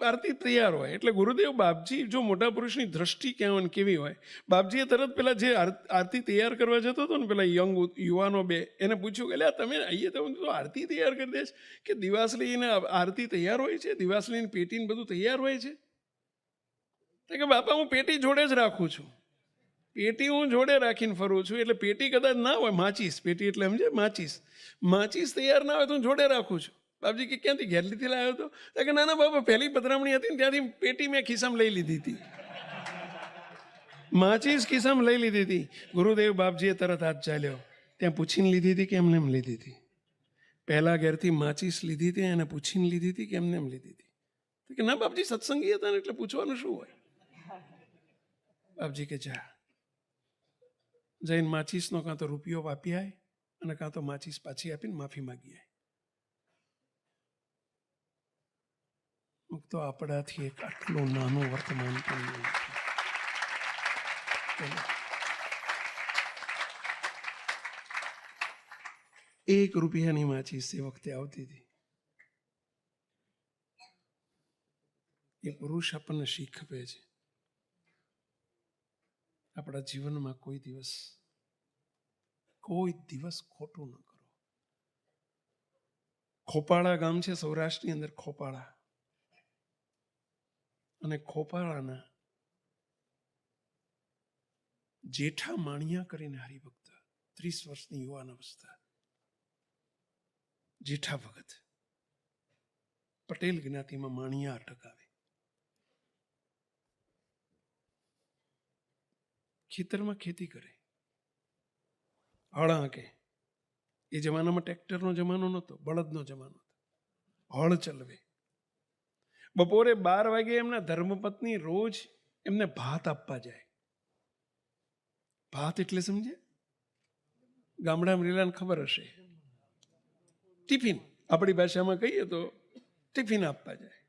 આરતી તૈયાર હોય એટલે ગુરુદેવ બાપજી જો મોટા પુરુષની દ્રષ્ટિ ક્યાં કેવી હોય, બાપજીએ તરત પેલા જે આરતી તૈયાર કરવા જતો હતો ને પેલા યંગ યુવાનો બે એને પૂછ્યું કે તમે આવીએ તો આરતી તૈયાર કરી દેશ કે દિવાસળીને આરતી તૈયાર હોય છે, દિવાસળીની પેટીને બધું તૈયાર હોય છે? કે બાપા હું પેટી જોડે જ રાખું છું, પેટી હું જોડે રાખીને ફરું છું, એટલે પેટી કદાચ ના હોય, માચીસ પેટી એટલે સમજે, માચીસ તૈયાર ના હોય તો હું જોડે રાખું છું. બાપજી કે ક્યાંથી ઘેરલીથી લાવ્યો હતો? કે ના બાપા પહેલી પધરામણી હતી ને ત્યાંથી પેટી મેં ખિસ્સામાં લઈ લીધી હતી, માચીસ ખિસ્સામાં લઈ લીધી હતી. ગુરુદેવ બાપજીએ તરત હાથ ચાલ્યો, ત્યાં પૂછીને લીધી હતી કે એમને એમ લીધી હતી? પહેલા ઘેરથી માચીસ લીધી હતી અને પૂછીને લીધી હતી કે એમને એમ લીધી હતી? કે ના બાપજી સત્સંગી હતા ને એટલે પૂછવાનું શું હોય. બાપજી કે જા જઈને માચીસનો કાં તો રૂપિયો આપી આય અને કાં તો માચીસ પાછી આપીને માફી માગી આય. તો આપણાથી એક આટલું નાનું વર્તમાન પણ ₹1 માચીસ એ વખતે આવતી હતી. એ પુરુષ આપણને શીખવે છે આપણા જીવનમાં કોઈ દિવસ ખોટું ન કરો. ખોપાળા ગામ છે સૌરાષ્ટ્રની અંદર, ખોપાળા, અને ખોપાળાના જેઠા માણિયા કરીને હરિભક્ત, 30 વર્ષની યુવાન અવસ્થા, જેઠા ભગત, પટેલ જ્ઞાતિમાં માણિયા અટક આવે. ખેતરમાં ખેતી કરે, હળ હાંકે. એ જમાનામાં ટ્રેક્ટરનો જમાનો નહોતો, બળદનો જમાનો હતો. હળ ચલવે. બપોરે 12 વાગે એમના ધર્મપત્ની રોજ એમને ભાત આપવા જાય. ભાત એટલે સમજે? ગામડામાં રેલાને ખબર હશે, ટિફિન, આપણી ભાષામાં કહીએ તો ટિફિન આપવા જાય.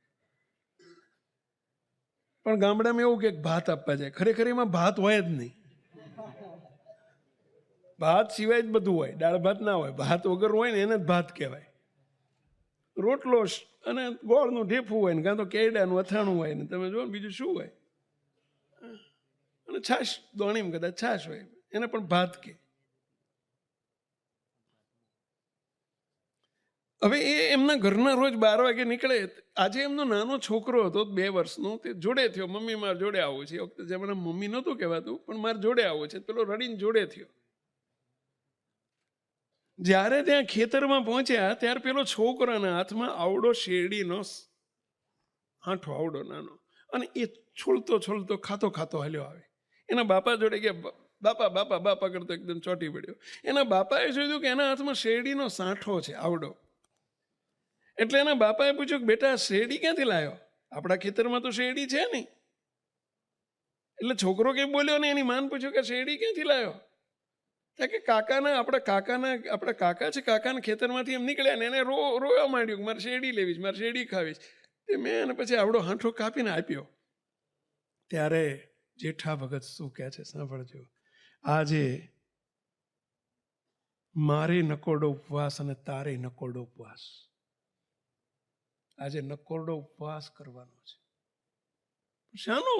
પણ ગામડામાં એવું કે ભાત આપવા જાય, ખરેખર એમાં ભાત હોય જ નહીં. ભાત સિવાય જ બધું હોય, દાળ ભાત ના હોય. ભાત વગર હોય ને એને જ ભાત કહેવાય. રોટલો અને ગોળનું ઢેફું હોય ને કાં તો કેરડાનું અથાણું હોય ને તમે જો બીજું શું હોય, અને છાશ, દોણીમ કદાચ છાશ હોય, એને પણ ભાત કે. હવે એ એમના ઘરના રોજ 12 વાગે નીકળે. આજે એમનો નાનો છોકરો હતો 2 વર્ષનો, તે જોડે થયો, મમ્મી મારે જોડે આવું છે. એ વખતે જમાના મમ્મી નહોતું કહેવાતું, પણ મારે જોડે આવું છે. પેલો રડીને જોડે થયો. જ્યારે ત્યાં ખેતરમાં પહોંચ્યા ત્યારે પેલો છોકરાના હાથમાં આવડો શેરડીનો હાંઠો, આવડો નાનો, અને એ છોલતો ખાતો હાલ્યો આવે. એના બાપા જોડે કે બાપા કરતો એકદમ ચોંટી પડ્યો. એના બાપાએ જોયું કે એના હાથમાં શેરડીનો સાંઠો છે, આવડો. એટલે એના બાપાએ પૂછ્યું કે બેટા શેરડી ક્યાંથી લાવ્યો? આપણા ખેતરમાં તો શેરડી છે નહીં. એટલે છોકરો કંઈ બોલ્યો ને. એની માન પૂછ્યું કે શેરડી ક્યાંથી લાવ્યો? કે આપણા કાકા છે, કાકાના ખેતરમાંથી એમ નીકળ્યા ને એને રોવા માંડ્યું કે મારે શેરડી લેવી છે, મારે શેરડી ખાવી છે. તે મેં એને પછી આવડો હાંઠો કાપીને આપ્યો. ત્યારે જેઠા ભગત શું કહે છે સાંભળજો. આજે મારે નકોરડો ઉપવાસ અને તારે નકોરડો ઉપવાસ. આજે નકોરડો ઉપવાસ કરવાનો છે. શાનો?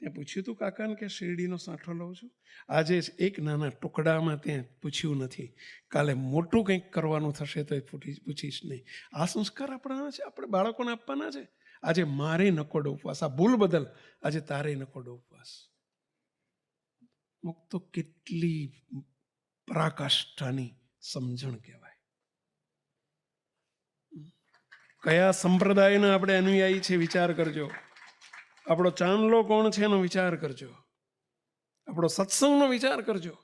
ત્યાં પૂછ્યું તું કાકાને કે શેરડીનો સાંઠો લઉં છું? આજે એક નાના ટુકડામાં ત્યાં પૂછ્યું નથી, કાલે મોટું કંઈક કરવાનું થશે તો એ પૂછીશ નહીં. આ સંસ્કાર આપણા છે, આપણે બાળકોને આપવાના છે. આજે મારે નકોરડો ઉપવાસ, આ ભૂલ બદલ આજે તારે નકોરડો ઉપવાસ. મુક્તો કેટલી પરાકાષ્ઠાની સમજણ કહેવાય. કયા સંપ્રદાયના આપણે અનુયાયી છે વિચાર કરજો. આપણો ચાંદલો કોણ છે એનો વિચાર કરજો. આપણો સત્સંગનો વિચાર કરજો.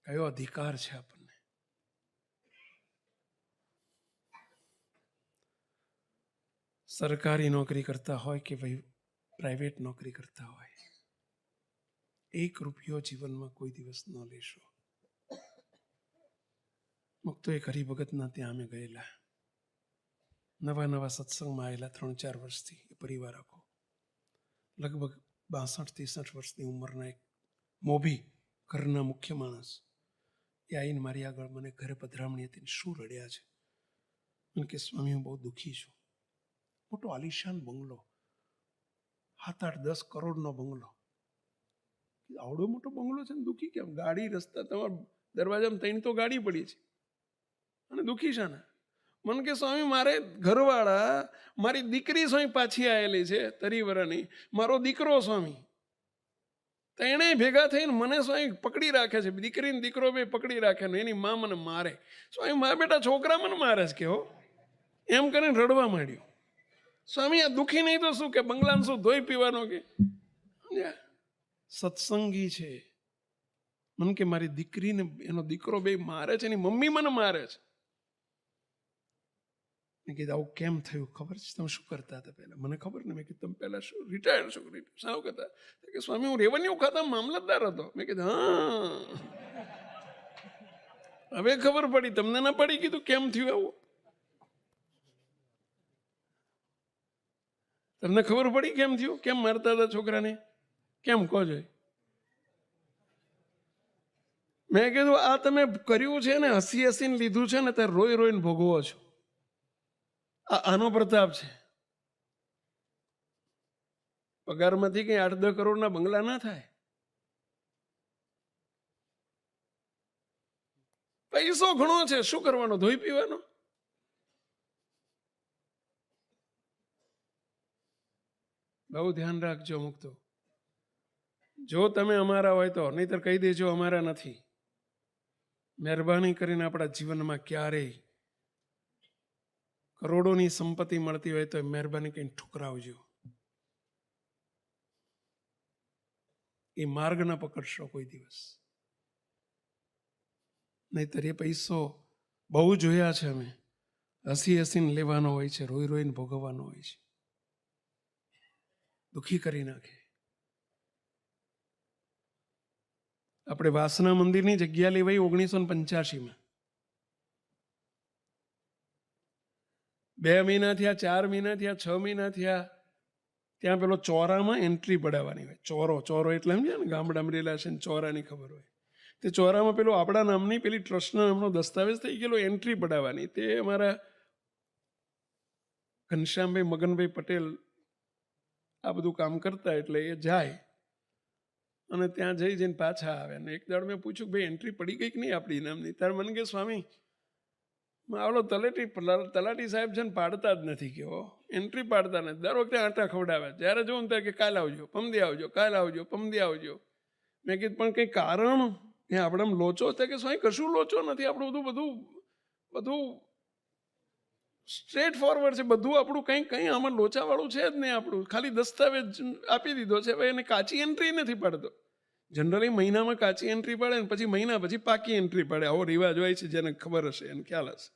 કયો અધિકાર છે આપણને? સરકારી નોકરી કરતા હોય કે ભાઈ પ્રાઇવેટ નોકરી કરતા હોય, 1 રૂપિયો જીવનમાં કોઈ દિવસ ન લેશો. મુક્તો એક હરિભગતના ત્યાં અમે ગયેલા, નવા સત્સંગમાં આવેલા, 3-4 વર્ષથી એ પરિવાર આખો, લગભગ 62-63 વર્ષની ઉંમરના એક મોભી ઘરના મુખ્ય માણસ. એ આવીને મારી આગળ મને ઘરે પધરામણી હતી. શું રડ્યા છે? મને કે સ્વામી હું બહુ દુઃખી છું. મોટો આલિશાન બંગલો, 7-8-10 કરોડનો બંગલો. આવડો મોટો બંગલો છે ને દુઃખી કેમ? ગાડી રસ્તા તમારા દરવાજામાં 3 તો ગાડી પડી છે અને દુઃખી છે ને? મને કે સ્વામી મારે ઘરવાળા, મારી દીકરી સ્વામી પાછી આવેલી છે 30 વર્ષની, મારો દીકરો સ્વામી, તેણે ભેગા થઈને મને સ્વામી પકડી રાખે છે. દીકરીને દીકરો બે પકડી રાખે ને એની મા મને મારે. સ્વામી મારા બેટા છોકરા મને મારે છે કે હો, એમ કરીને રડવા માંડ્યો. સ્વામી આ દુઃખી નહીં તો શું, કે બંગલાને શું ધોઈ પીવાનો કે? સત્સંગી છે. મને કે મારી દીકરીને એનો દીકરો બે મારે છે, એની મમ્મી મને મારે છે. મેં કીધું આવું કેમ થયું? ખબર છે તમે શું કરતા હતા પહેલા? મને ખબર ને. મેં કીધું તમે પહેલા શું રિટાયર્ડ છો? શું કરતા? કે સ્વામી હું રેવન્યુ ખાતા મામલતદાર હતો. મેં કીધું હા, હવે ખબર પડી, તમને ના પડી? કીધું કેમ થયું આવું? તમને ખબર પડી કેમ થયું? કેમ મારતા હતા છોકરાને? કેમ કહો છો? મેં કીધું આ તમે કર્યું છે ને, હસી હસીને લીધું છે ને, ત્યારે રોઈ રોઈને ભોગવો છો. આનો પ્રતાપ છે. પગારમાંથી કઈ 8-10 કરોડના બંગલા ના થાય. પૈસો ઘણો છે, શું કરવાનો? ધોઈ પીવાનો. બહુ ધ્યાન રાખજો મુક્તો. જો તમે અમારા હોય તો, નહીતર કહી દેજો અમારા નથી. મહેરબાની કરીને આપણા જીવનમાં ક્યારેય કરોડોની સંપત્તિ મળતી હોય તો મહેરબાની કરીને ઠુકરાવજો. એ માર્ગ ના પકડશો કોઈ દિવસ. નહીતર એ પૈસો બહુ જોયા છે અમે, હસી હસીને લેવાનો હોય છે, રોઈ રોઈને ભોગવવાનો હોય છે, દુઃખી કરી નાખે. આપણે વાસના મંદિરની જગ્યા લેવાઈ 1985માં. 2 મહિના થયા, 4 મહિના થયા, 6 મહિના થયા. ત્યાં પેલો ચોરામાં એન્ટ્રી પડાવવાની હોય. ચોરો એટલે સમજ્યા ને, ગામડામાં રેલા છે ને ચોરાની ખબર હોય. તે ચોરામાં પેલો આપણા નામની પેલી ટ્રસ્ટના નામનો દસ્તાવેજ થઈ ગયેલો, એન્ટ્રી પડાવવાની. તે અમારા ઘનશ્યામભાઈ મગનભાઈ પટેલ આ બધું કામ કરતા, એટલે એ જાય અને ત્યાં જઈને પાછા આવે. અને એક દાડ મેં પૂછ્યું ભાઈ એન્ટ્રી પડી ગઈ કે નહીં આપણી નામની? ત્યારે મને કે સ્વામી આવડો તલાટી સાહેબ છે ને પાડતા જ નથી, કે એન્ટ્રી પાડતા નથી, દર વખતે આંટા ખવડાવે. જ્યારે જોઉં ત્યારે કે કાલ આવજો, પમદી આવજો, કાલ આવજો, પમદી આવજો. મેં કીધું પણ કંઈ કારણ એ આપણે લોચો થાય? કે સ્વામી કશું લોચો નથી, આપણું બધું સ્ટ્રેટ ફોરવર્ડ છે બધું. આપણું કંઈ આમાં લોચાવાળું છે જ નહીં. આપણું ખાલી દસ્તાવેજ આપી દીધો છે. હવે એને કાચી એન્ટ્રી નથી પાડતો. જનરલી મહિનામાં કાચી એન્ટ્રી પાડે ને પછી મહિના પછી પાકી એન્ટ્રી પાડે. આવો રિવાજ હોય છે, જેને ખબર હશે એને ખ્યાલ હશે.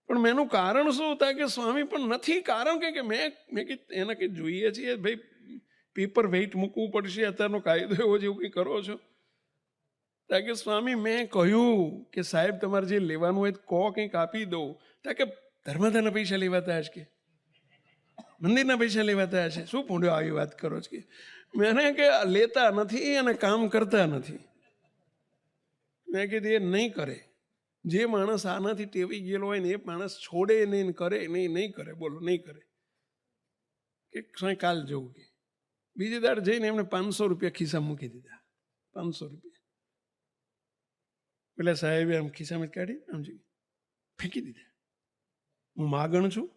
પણ મેનું કારણ શું થાય? કે સ્વામી પણ નથી કારણ. કે મેં કીધું એને કંઈ જોઈએ છીએ ભાઈ, પેપર વેઇટ મૂકવું પડશે, અત્યારનો કાયદો એવો જેવું કંઈ કરો છો? ત્યાં કે સ્વામી મેં કહ્યું કે સાહેબ તમારે જે લેવાનું હોય કહો, કંઈક આપી દઉં. ત્યાં કે ધર્મદાના પૈસા લેવાતા હશે, કે મંદિરના પૈસા લેવાતા હશે? શું પૂંડ્યો આવી વાત કરો છો? કે મેં કે લેતા નથી અને કામ કરતા નથી. મેં કીધું એ નહીં કરે. જે માણસ આનાથી ટેવી ગયેલો હોય ને એ માણસ છોડે નહીં, કરે નહીં કરે. બોલો નહીં કરે. કે સ્વામી કાલ જવું. કે બીજી દાડ જઈને એમને 500 રૂપિયા ખિસ્સા મૂકી દીધા. 500 રૂપિયા પેલા સાહેબે આમ ખિસ્સામાં કાઢી આમ ફેંકી દીધા. હું માગણ છું?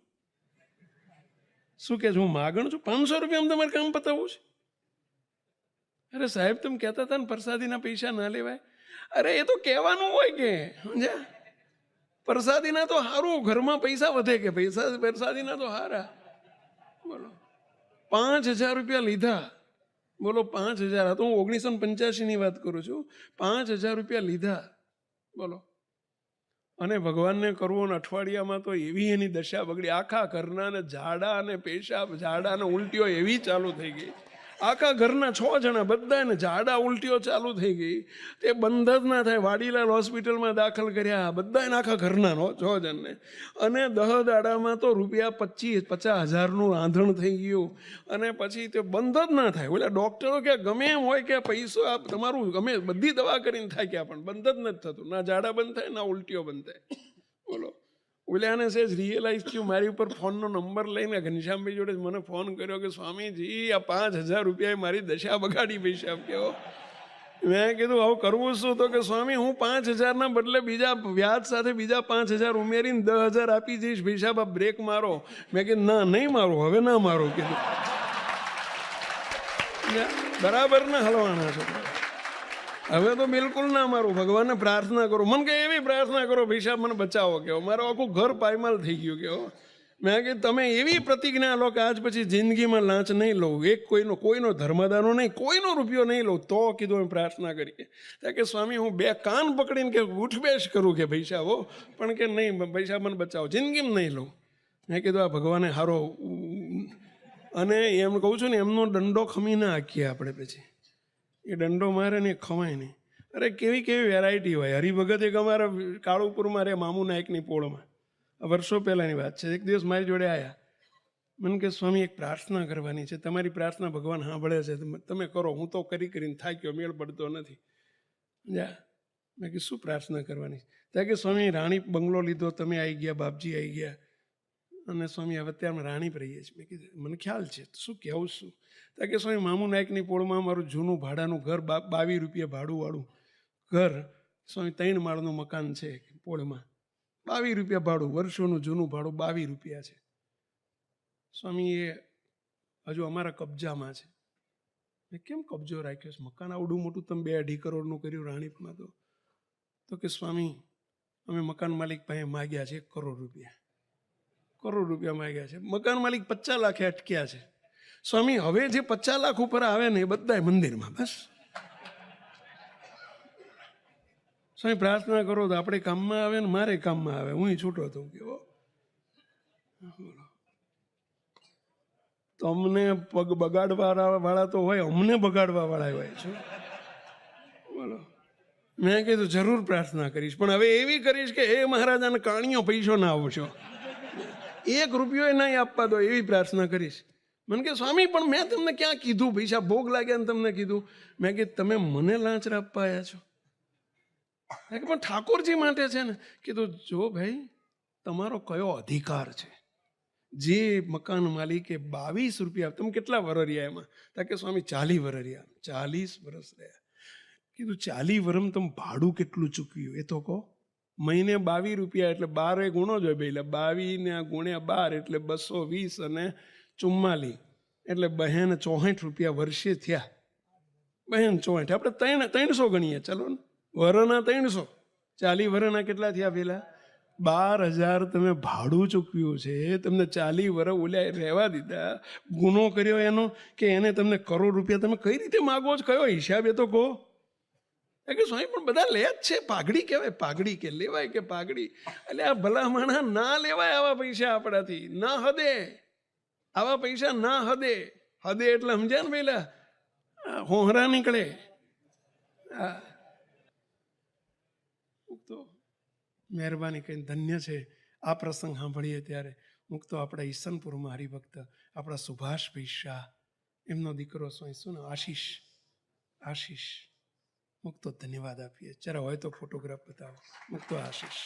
શું કે હું માગણ છું? 500 રૂપિયા તમારે કામ પતાવવું છે? અરે સાહેબ તમે કહેતા હતા ને પ્રસાદીના પૈસા ના લેવાય. અરે એ તો કહેવાનું હોય કે સમજ્યા, પ્રસાદીના તો સારું, ઘરમાં પૈસા વધે કે પ્રસાદીના તો હારા. બોલો 5,000 રૂપિયા લીધા, બોલો 5,000. આ તો હું 1985 વાત કરું છું. 5,000 રૂપિયા લીધા, બોલો. અને ભગવાનને કરવો ને અઠવાડિયામાં તો એવી એની દશા બગડી, આખા ઘરના ને ઝાડા અને પેશાબ, ઝાડા અને ઉલટીઓ એવી ચાલુ થઈ ગઈ. આખા ઘરના 6 જણા બધાને ઝાડા ઉલટીઓ ચાલુ થઈ ગઈ. તે બંધ જ ના થાય. વાડીલાલ હોસ્પિટલમાં દાખલ કર્યા બધાને, આખા ઘરના 6 જણને. અને 10 દાડામાં તો રૂપિયા 50,000-50,000નું આંધણ થઈ ગયું. અને પછી તે બંધ જ ના થાય. ઓલા ડૉક્ટરો કે ગમે એમ હોય કે પૈસો તમારું ગમે બધી દવા કરીને થાય કે પણ બંધ જ નથી થતું. ના ઝાડા બંધ થાય, ના ઉલટીઓ બંધ થાય. બોલો. ઓલાને સેજ રિયલાઇઝ થયું. મારી ઉપર ફોનનો નંબર લઈને ઘનશ્યામભાઈ જોડે મને ફોન કર્યો કે સ્વામીજી આ 5,000 રૂપિયાએ મારી દશા બગાડી પૈસા કેવો. મેં કીધું હવે કરવું શું? તો કે સ્વામી હું 5,000ના બદલે બીજા વ્યાજ સાથે બીજા 5,000 ઉમેરીને 10,000 આપી જઈશ, પૈસા બાપ બ્રેક મારો. મેં કીધું ના નહીં મારો, હવે ના મારો. કીધું બરાબર ના હલવાના છો, હવે તો બિલકુલ ના મારું. ભગવાનને પ્રાર્થના કરો. મને કે એવી પ્રાર્થના કરો પૈસા મને બચાવો કેવો. મારું આખું ઘર પાયમાલ થઈ ગયું કેવો. મેં કીધું તમે એવી પ્રતિજ્ઞા લો કે આજ પછી જિંદગીમાં લાંચ નહીં લઉં, એક કોઈનો ધર્મદાનો નહીં, કોઈનો રૂપિયો નહીં લઉં. તો કીધું અમે પ્રાર્થના કરીએ કે સ્વામી હું 2 કાન પકડીને કે ઉઠબેસ કરું કે પૈસા હો, પણ કે નહીં પૈસા મને બચાવો, જિંદગીમાં નહીં લઉં. મેં કીધું આ ભગવાને હારો. અને એમ કહું છું ને, એમનો દંડો ખમી ના આખીએ આપણે પછી. એ દંડો મારે ને ખવાય નહીં. અરે કેવી કેવી વેરાયટી હોય. હરિભગત એક અમારા કાળુપુરમાં રહે, મામુ નાયકની પોળમાં, વર્ષો પહેલાંની વાત છે. એક દિવસ મારી જોડે આવ્યા. મને કે સ્વામી એક પ્રાર્થના કરવાની છે, તમારી પ્રાર્થના ભગવાન સાંભળે છે, તમે કરો. હું તો કરીને થાક્યો, મેળ પડતો નથી. જા મેં કીધું શું પ્રાર્થના કરવાની? ત્યાં કે સ્વામી રાણી બંગલો લીધો, તમે આવી ગયા, બાપજી આવી ગયા, અને સ્વામી હવે અત્યારે રાણી પર રહીએ છીએ. મેં કીધું મને ખ્યાલ છે, શું કહેવું શું? ત્યાં કે સ્વામી મામુ નાયકની પોળમાં મારું જૂનું ભાડાનું ઘર, 22 રૂપિયા ભાડુંવાળું ઘર. સ્વામી 3 માળનું મકાન છે પોળમાં, 22 રૂપિયા ભાડું, વર્ષોનું જૂનું ભાડું 22 રૂપિયા છે. સ્વામી એ હજુ અમારા કબજામાં છે. મેં કેમ કબજો રાખ્યો છે? મકાન આવડું મોટું તમે 2-2.5 કરોડનું કર્યું રાણીપમાં. તો કે સ્વામી અમે મકાન માલિક પાસે માગ્યા છે 1 કરોડ રૂપિયા. કરોડ રૂપિયા માગ્યા છે. મકાન માલિક 50 લાખે અટક્યા છે. સ્વામી હવે જે 50 લાખ ઉપર આવે ને એ બધા મંદિરમાં. બસ સ્વામી પ્રાર્થના કરો તો આપણે કામમાં આવે ને મારે કામમાં આવે, હું છૂટો થઉં કેવો. તમને પગ બગાડવા વાળા તો હોય, અમને બગાડવા વાળા હોય છે. બોલો. મેં કીધું જરૂર પ્રાર્થના કરીશ, પણ હવે એવી કરીશ કે હે મહારાજાને કાણીઓ પૈસો ના આવશો, 1 રૂપિયો નહીં આપવા દો, એવી પ્રાર્થના કરીશ. મને કે સ્વામી પણ મેં તમને ક્યાં કીધું પૈસા ભોગ લાગ્યા ને તમને કીધું? મેં કીધું તમે મને લાંચ આપવા આવ્યા છો? પણ ઠાકોરજી માટે છે ને. કીધું જો ભાઈ તમારો કયો અધિકાર છે? જે મકાન માલિકે 22 રૂપિયા, તમે કેટલા વર્ષ રહ્યા એમાં? તા કે સ્વામી 40 વર્ષ રહ્યા. 40 વર્ષ રહ્યા. કીધું 40 વર્ષમાં તમે ભાડું કેટલું ચૂકવ્યું એ તો કહો. મહિને 22 રૂપિયા એટલે 12 ગુણો જ હોય બે, એટલે 22 ને ગુણ્યા 12 એટલે 220 અને 44 એટલે 64 રૂપિયા વર્ષે થયા. 64 આપણે 300 ગણીએ ચલો ને, વરના 300, 40 વરના કેટલા થયા પેલા? 12,000 તમે ભાડું ચૂકવ્યું છે. તમને 40 વર્ષ ઓલ્યા રહેવા દીધા, ગુનો કર્યો એનો કે એને તમને કરોડ રૂપિયા તમે કઈ રીતે માગો છો? કયો હિસાબ એ તો કહો. કે સ્વામી પણ બધા લે જ છે. પાઘડી કહેવાય, પાઘડી કે લેવાય કે પાઘડી? એટલે આ ભલામણા ના લેવાય આવા પૈસા આપણાથી. ના હદે આવા પૈસા, ના હદે. હદે એટલે સમજ્યા ને પેલા હોહરા નીકળે. તો મહેરબાની કરીને ધન્ય છે આ પ્રસંગ સાંભળીએ ત્યારે. મુક્તો આપણા ઈસનપુરમાં હરિભક્ત આપણા સુભાષભાઈ શાહ, એમનો દીકરો શું ને આશીષ મુક્તો ધન્યવાદ આપીએ. જરા હોય તો ફોટોગ્રાફ બતાવો. મુક્તો આશીષ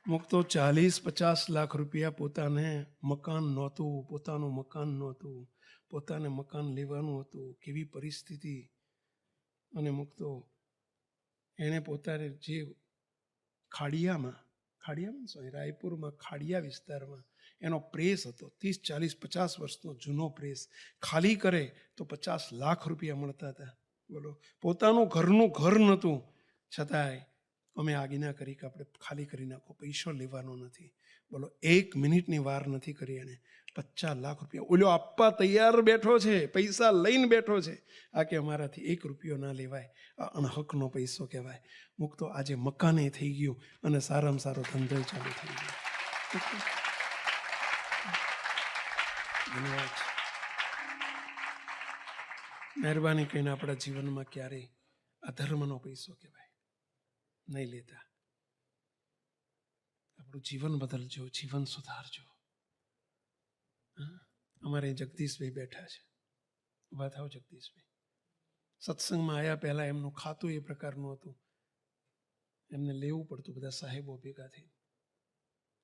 મુક્તો 40-50 લાખ રૂપિયા પોતાને મકાન નહોતું, પોતાનું મકાન નહોતું, પોતાને મકાન લેવાનું હતું. કેવી પરિસ્થિતિ. અને મુક્તો એણે પોતાને જે ખાડિયામાં રાયપુરમાં ખાડિયા વિસ્તારમાં એનો પ્રેસ હતો, 30-40-50 વર્ષનો જૂનો પ્રેસ. ખાલી કરે તો 50 લાખ રૂપિયા મળતા હતા. બોલો, પોતાનું ઘરનું ઘર નહોતું, છતાંય અમે આજ્ઞા કરી કે આપણે ખાલી કરી નાખો, પૈસો લેવાનો નથી. બોલો, 1 મિનિટની વાર નથી કરી એને. 50 લાખ રૂપિયા ઓલો આપવા તૈયાર બેઠો છે, પૈસા લઈને બેઠો છે. આ કે અમારાથી 1 રૂપિયો ના લેવાય, આ અણહકનો પૈસો કહેવાય. મુકતો આજે મકાને થઈ ગયું અને સારામાં સારો ધંધો ચાલુ થઈ ગયો. ધન્યવાદ. મહેરબાની કરીને આપણા જીવનમાં ક્યારેય અધર્મનો પૈસો કહેવાય નહીં લેતા. આપણું જીવન બદલજો, જીવન સુધારજો. અમારે જગદીશભાઈ બેઠા છે, ઉભા થાવ જગદીશભાઈ. સત્સંગમાં આવ્યા પહેલા એમનું ખાતું એ પ્રકારનું હતું, એમને લેવું પડતું બધા સાહેબો ભેગા થઈ.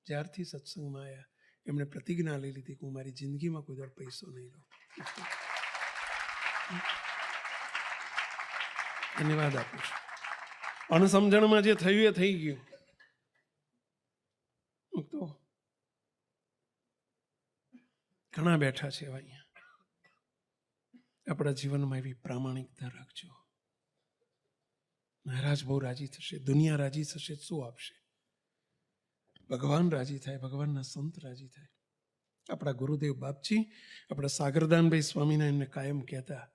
જ્યારથી સત્સંગમાં આવ્યા એમણે પ્રતિજ્ઞા લઈ લીધી કે હું મારી જિંદગીમાં કોઈ દર પૈસો નહીં લઉં. ધન્યવાદ આપું છું. અણસમજણમાં જે થયું એ થઈ ગયું. તો ઘણા બેઠા છે અહીંયા. આપણા જીવનમાં એવી પ્રામાણિકતા રાખજો. મહારાજ બહુ રાજી થશે, દુનિયા રાજી થશે, શું આપશે? ભગવાન રાજી થાય, ભગવાનના સંત રાજી થાય. આપણા ગુરુદેવ બાપજી, આપણા સાગરદાનભાઈ સ્વામિનારાયણને કાયમ કહેતા,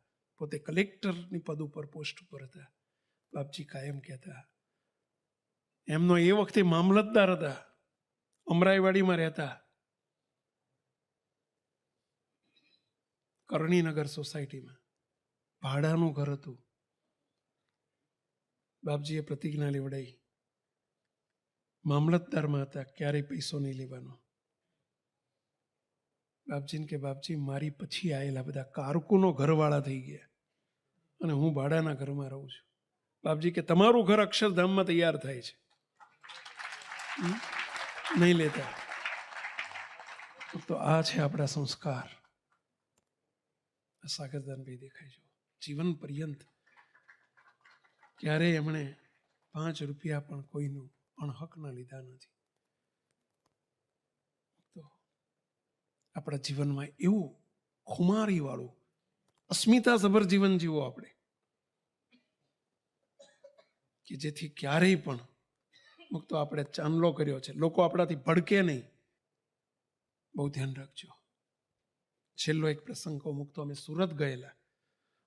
પોતે કલેક્ટરની પદ ઉપર, પોસ્ટ ઉપર હતા. બાપજી કાયમ કહેતા, એમનો એ વખતે મામલતદાર હતા, અમરાઈવાડીમાં રહેતા, કરણીનગર સોસાયટીમાં ભાડાનું ઘર હતું. બાપજીએ પ્રતિજ્ઞા લેવડાઈ, મામલતદારમાં હતા, ક્યારેય પૈસો નહીં લેવાનો. બાપજીને કે બાપજી, મારી પછી આવેલા બધા કારકુનો ઘરવાળા થઈ ગયા અને હું ભાડાના ઘરમાં રહું છું. બાપજી કે તમારું ઘર અક્ષરધામમાં તૈયાર થાય છે, નહીં લેતા. તો આ છે આપણા સંસ્કાર. સાગરદાનભાઈ દેખાય છે, જીવન પર્યંત ક્યારેય એમણે 5 રૂપિયા પણ કોઈનું અણહકના લીધા નથી. તો આપણા જીવનમાં એવું ખુમારી વાળું અસ્મિતાસભર જીવન જીવો આપણે, કે જેથી ક્યારેય પણ મુક્તો આપણે ચાંદલો કર્યો છે, લોકો આપણાથી ભડકે નહીં. બહુ ધ્યાન રાખજો. છેલ્લો એક પ્રસંગ કહું. મુક્તો અમે સુરત ગયેલા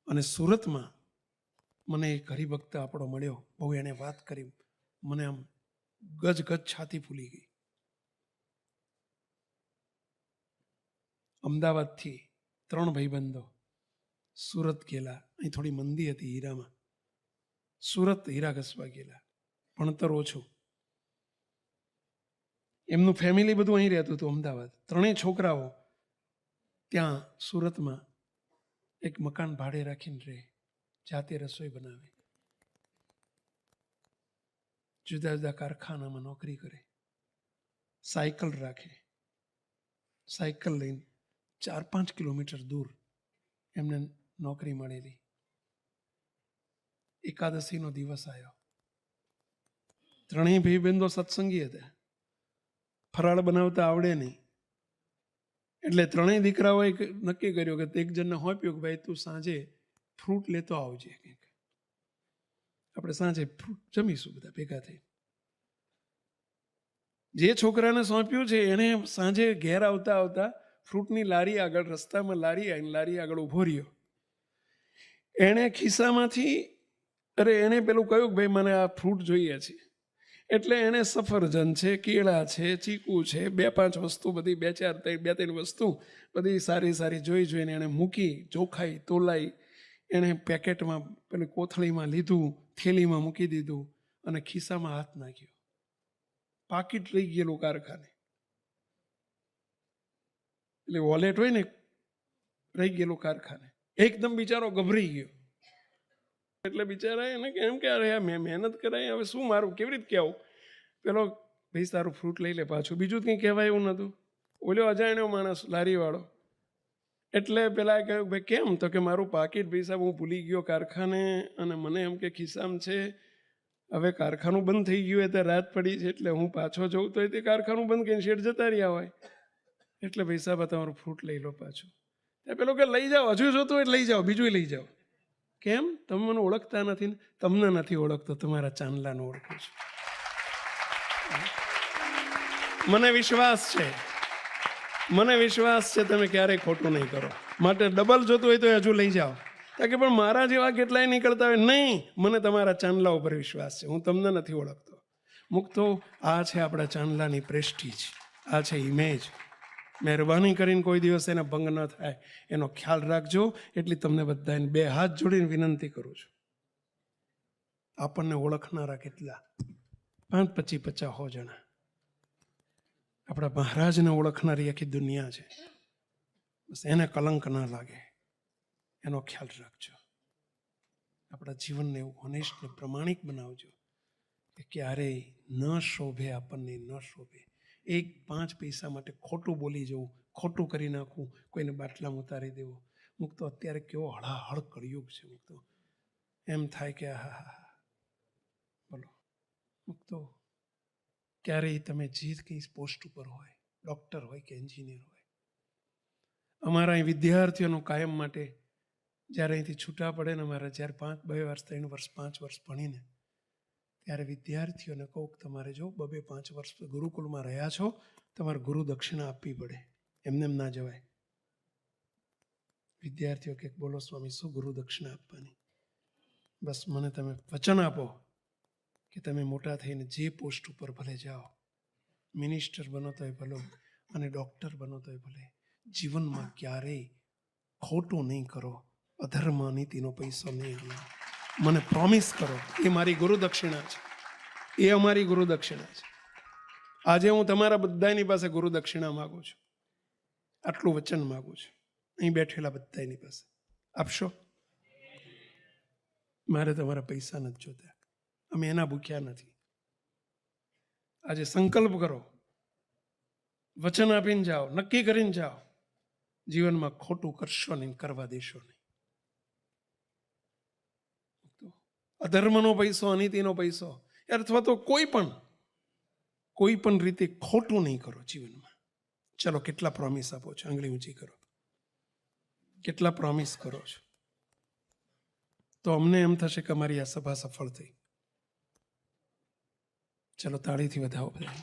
અને સુરતમાં મને એક હરિભક્ત આપણો મળ્યો. બહુ એણે વાત કરી, મને આમ ગજ છાતી ફૂલી ગઈ. અમદાવાદથી 3 ભાઈબંધો સુરત ગયેલા. અહીં થોડી મંદી હતી હીરામાં. સુરત હીરા ઘસવા ગયેલા, ભણતર ઓછું. એમનું ફેમિલી બધું અહીં રહેતું હતું અમદાવાદ. 3 છોકરાઓ ત્યાં સુરતમાં એક મકાન ભાડે રાખીને રહે, જાતે રસોઈ બનાવે, જુદા જુદા કારખાનામાં નોકરી કરે, સાયકલ રાખે. સાયકલ લઈને 4-5 કિલોમીટર દૂર એમને નોકરી મળેલી. એકાદશીનો દિવસ આવ્યો. 3 ભાઈબંધો સત્સંગી હતા, ફરાળ બનાવતા આવડે નહીં. એટલે 3 દીકરાઓએ નક્કી કર્યું કે એક જણને હોપ્યું કે ભાઈ તું સાંજે ફ્રૂટ લેતો આવજે, કંઈક આપણે સાંજે ફ્રૂટ જમીશું બધા ભેગા થઈ. જે છોકરાને સોંપ્યું છે એણે સાંજે ઘેર આવતા આવતા ફ્રૂટની લારી આગળ, રસ્તામાં લારી આવીને લારી આગળ ઊભો રહ્યો. એણે ખિસ્સામાંથી એણે પેલું કહ્યું કે ભાઈ મને આ ફ્રૂટ જોઈએ છે. એટલે એણે સફરજન છે, કેળા છે, ચીકુ છે, 2-5 વસ્તુ બધી 2-3 વસ્તુ બધી સારી સારી જોઈને એણે મૂકી, ચોખાઈ તોલાઈ, એણે પેકેટમાં પેલી કોથળીમાં લીધું, થેલીમાં મૂકી દીધું અને ખિસ્સામાં હાથ નાખ્યો. પાકીટ રહી ગયેલું કારખાને, એટલે વોલેટ હોય ને, રહી ગયેલું કારખાને. એકદમ બિચારો ગભરાઈ ગયો. એટલે બિચારા એને એમ કે અરે મેં મહેનત કરાય, હવે શું મારું કેવી રીતે કહેવું? પેલો ભાઈ તારું ફ્રૂટ લઈ લે પાછું. બીજું કંઈ કહેવાય એવું નહોતું. ઓલો અજાણ્યો માણસ લારીવાળો. એટલે પેલા કહ્યું ભાઈ કેમ? તો કે મારું પાકીટ ભાઈ સાહેબ હું ભૂલી ગયો કારખાને, અને મને એમ કે ખિસ્સામાં છે. હવે કારખાનું બંધ થઈ ગયું એટલે રાત પડી છે, એટલે હું પાછો જઉં તો તે કારખાનું બંધ કરીને શેઠ જતા રહ્યા હોય. એટલે ભાઈ સાહેબ તમારું ફ્રૂટ લઈ લો પાછું. પેલો કે લઈ જાઓ, હજુ જોતું હોય લઈ જાઓ, બીજું લઈ જાઓ. કેમ? તમે મને ઓળખતા નથી ને? તમને નથી ઓળખતો, તમારા ચાંદલાને ઓળખું છું. મને વિશ્વાસ છે તમે ક્યારેય ખોટું નહીં કરો. માટે ડબલ જોતું હોય તો હજુ લઈ જાઓ. કે પણ મારા જેવા કેટલાય નીકળતા હોય. નહીં, મને તમારા ચાંદલા ઉપર વિશ્વાસ છે, હું તમને નથી ઓળખતો. મુક્તો, આ છે આપણા ચાંદલાની પ્રેસ્ટીજ, આ છે ઇમેજ. મહેરબાની કરીને કોઈ દિવસ એને ભંગ ન થાય એનો ખ્યાલ રાખજો. એટલી તમને બધાને 2 હાથ જોડીને વિનંતી કરું છું. આપણને ઓળખનારા કેટલા? 5, 25, 50 જણા. આપણા મહારાજને ઓળખનારી આખી દુનિયા છે. બસ એને કલંક ના લાગે એનો ખ્યાલ રાખજો. આપણા જીવનને એવું હોનેસ્ટ ને પ્રમાણિક બનાવજો કે ક્યારેય ન શોભે, આપણને ન શોભે. 1-5 પૈસા માટે ખોટું બોલી જવું, ખોટું કરી નાખવું, કોઈને બાટલામાં ઉતારી દેવું. મુક્તો અત્યારે કેવો હળાહળ કળિયુગ છે. મુક્તો એમ થાય કે હા બોલો. મુક્તો ક્યારેય તમે જે કંઈ પોસ્ટ ઉપર હોય, ડૉક્ટર હોય કે એન્જિનિયર હોય, અમારા અહીં વિદ્યાર્થીઓનું કાયમ માટે જ્યારે અહીંથી છૂટા પડે ને, અમારા જ્યારે 2 વર્ષ 3 વર્ષ 5 વર્ષ ભણીને, ત્યારે વિદ્યાર્થીઓને કહું કે તમારે જો 2-5 વર્ષ ગુરુકુળમાં રહ્યા છો, તમારે ગુરુ દક્ષિણા આપવી પડે, એમને એમ ના જવાય. વિદ્યાર્થીઓ કે બોલો સ્વામી, શું ગુરુ દક્ષિણા આપવાની? બસ મને તમે વચન આપો કે તમે મોટા થઈને જે પોસ્ટ ઉપર ભલે જાઓ, મિનિસ્ટર બનો તોય ભલો અને ડૉક્ટર બનો તોય ભલે, જીવનમાં ક્યારેય ખોટું નહીં કરો, અધર્મ નીતિનો પૈસો નહીં આવો. મને પ્રોમિસ કરો. એ મારી ગુરુ દક્ષિણા છે, એ અમારી ગુરુ દક્ષિણા છે. આજે હું તમારા બધાની પાસે ગુરુ દક્ષિણા માગું છું, આટલું વચન માગું છું અહીં બેઠેલા બધાની પાસે. આપશો? મારે તમારા પૈસા નથી જોતા, અમે એના ભૂખ્યા નથી. આજે સંકલ્પ કરો, વચન આપીને જાઓ, નક્કી કરીને જાઓ, જીવનમાં ખોટું કરશો નહીં, કરવા દેશો નહીં. અધર્મનો પૈસો, અનીતિનો પૈસો, અથવા તો કોઈ પણ રીતે ખોટું નહીં કરો જીવનમાં. ચલો, કેટલા પ્રોમિસ આપો છો? આંગળી ઊંચી કરો. કેટલા પ્રોમિસ કરો છો? તો અમને એમ થશે કે અમારી આ સભા સફળ થઈ. ચલો, તાળીથી વધાવો બધા.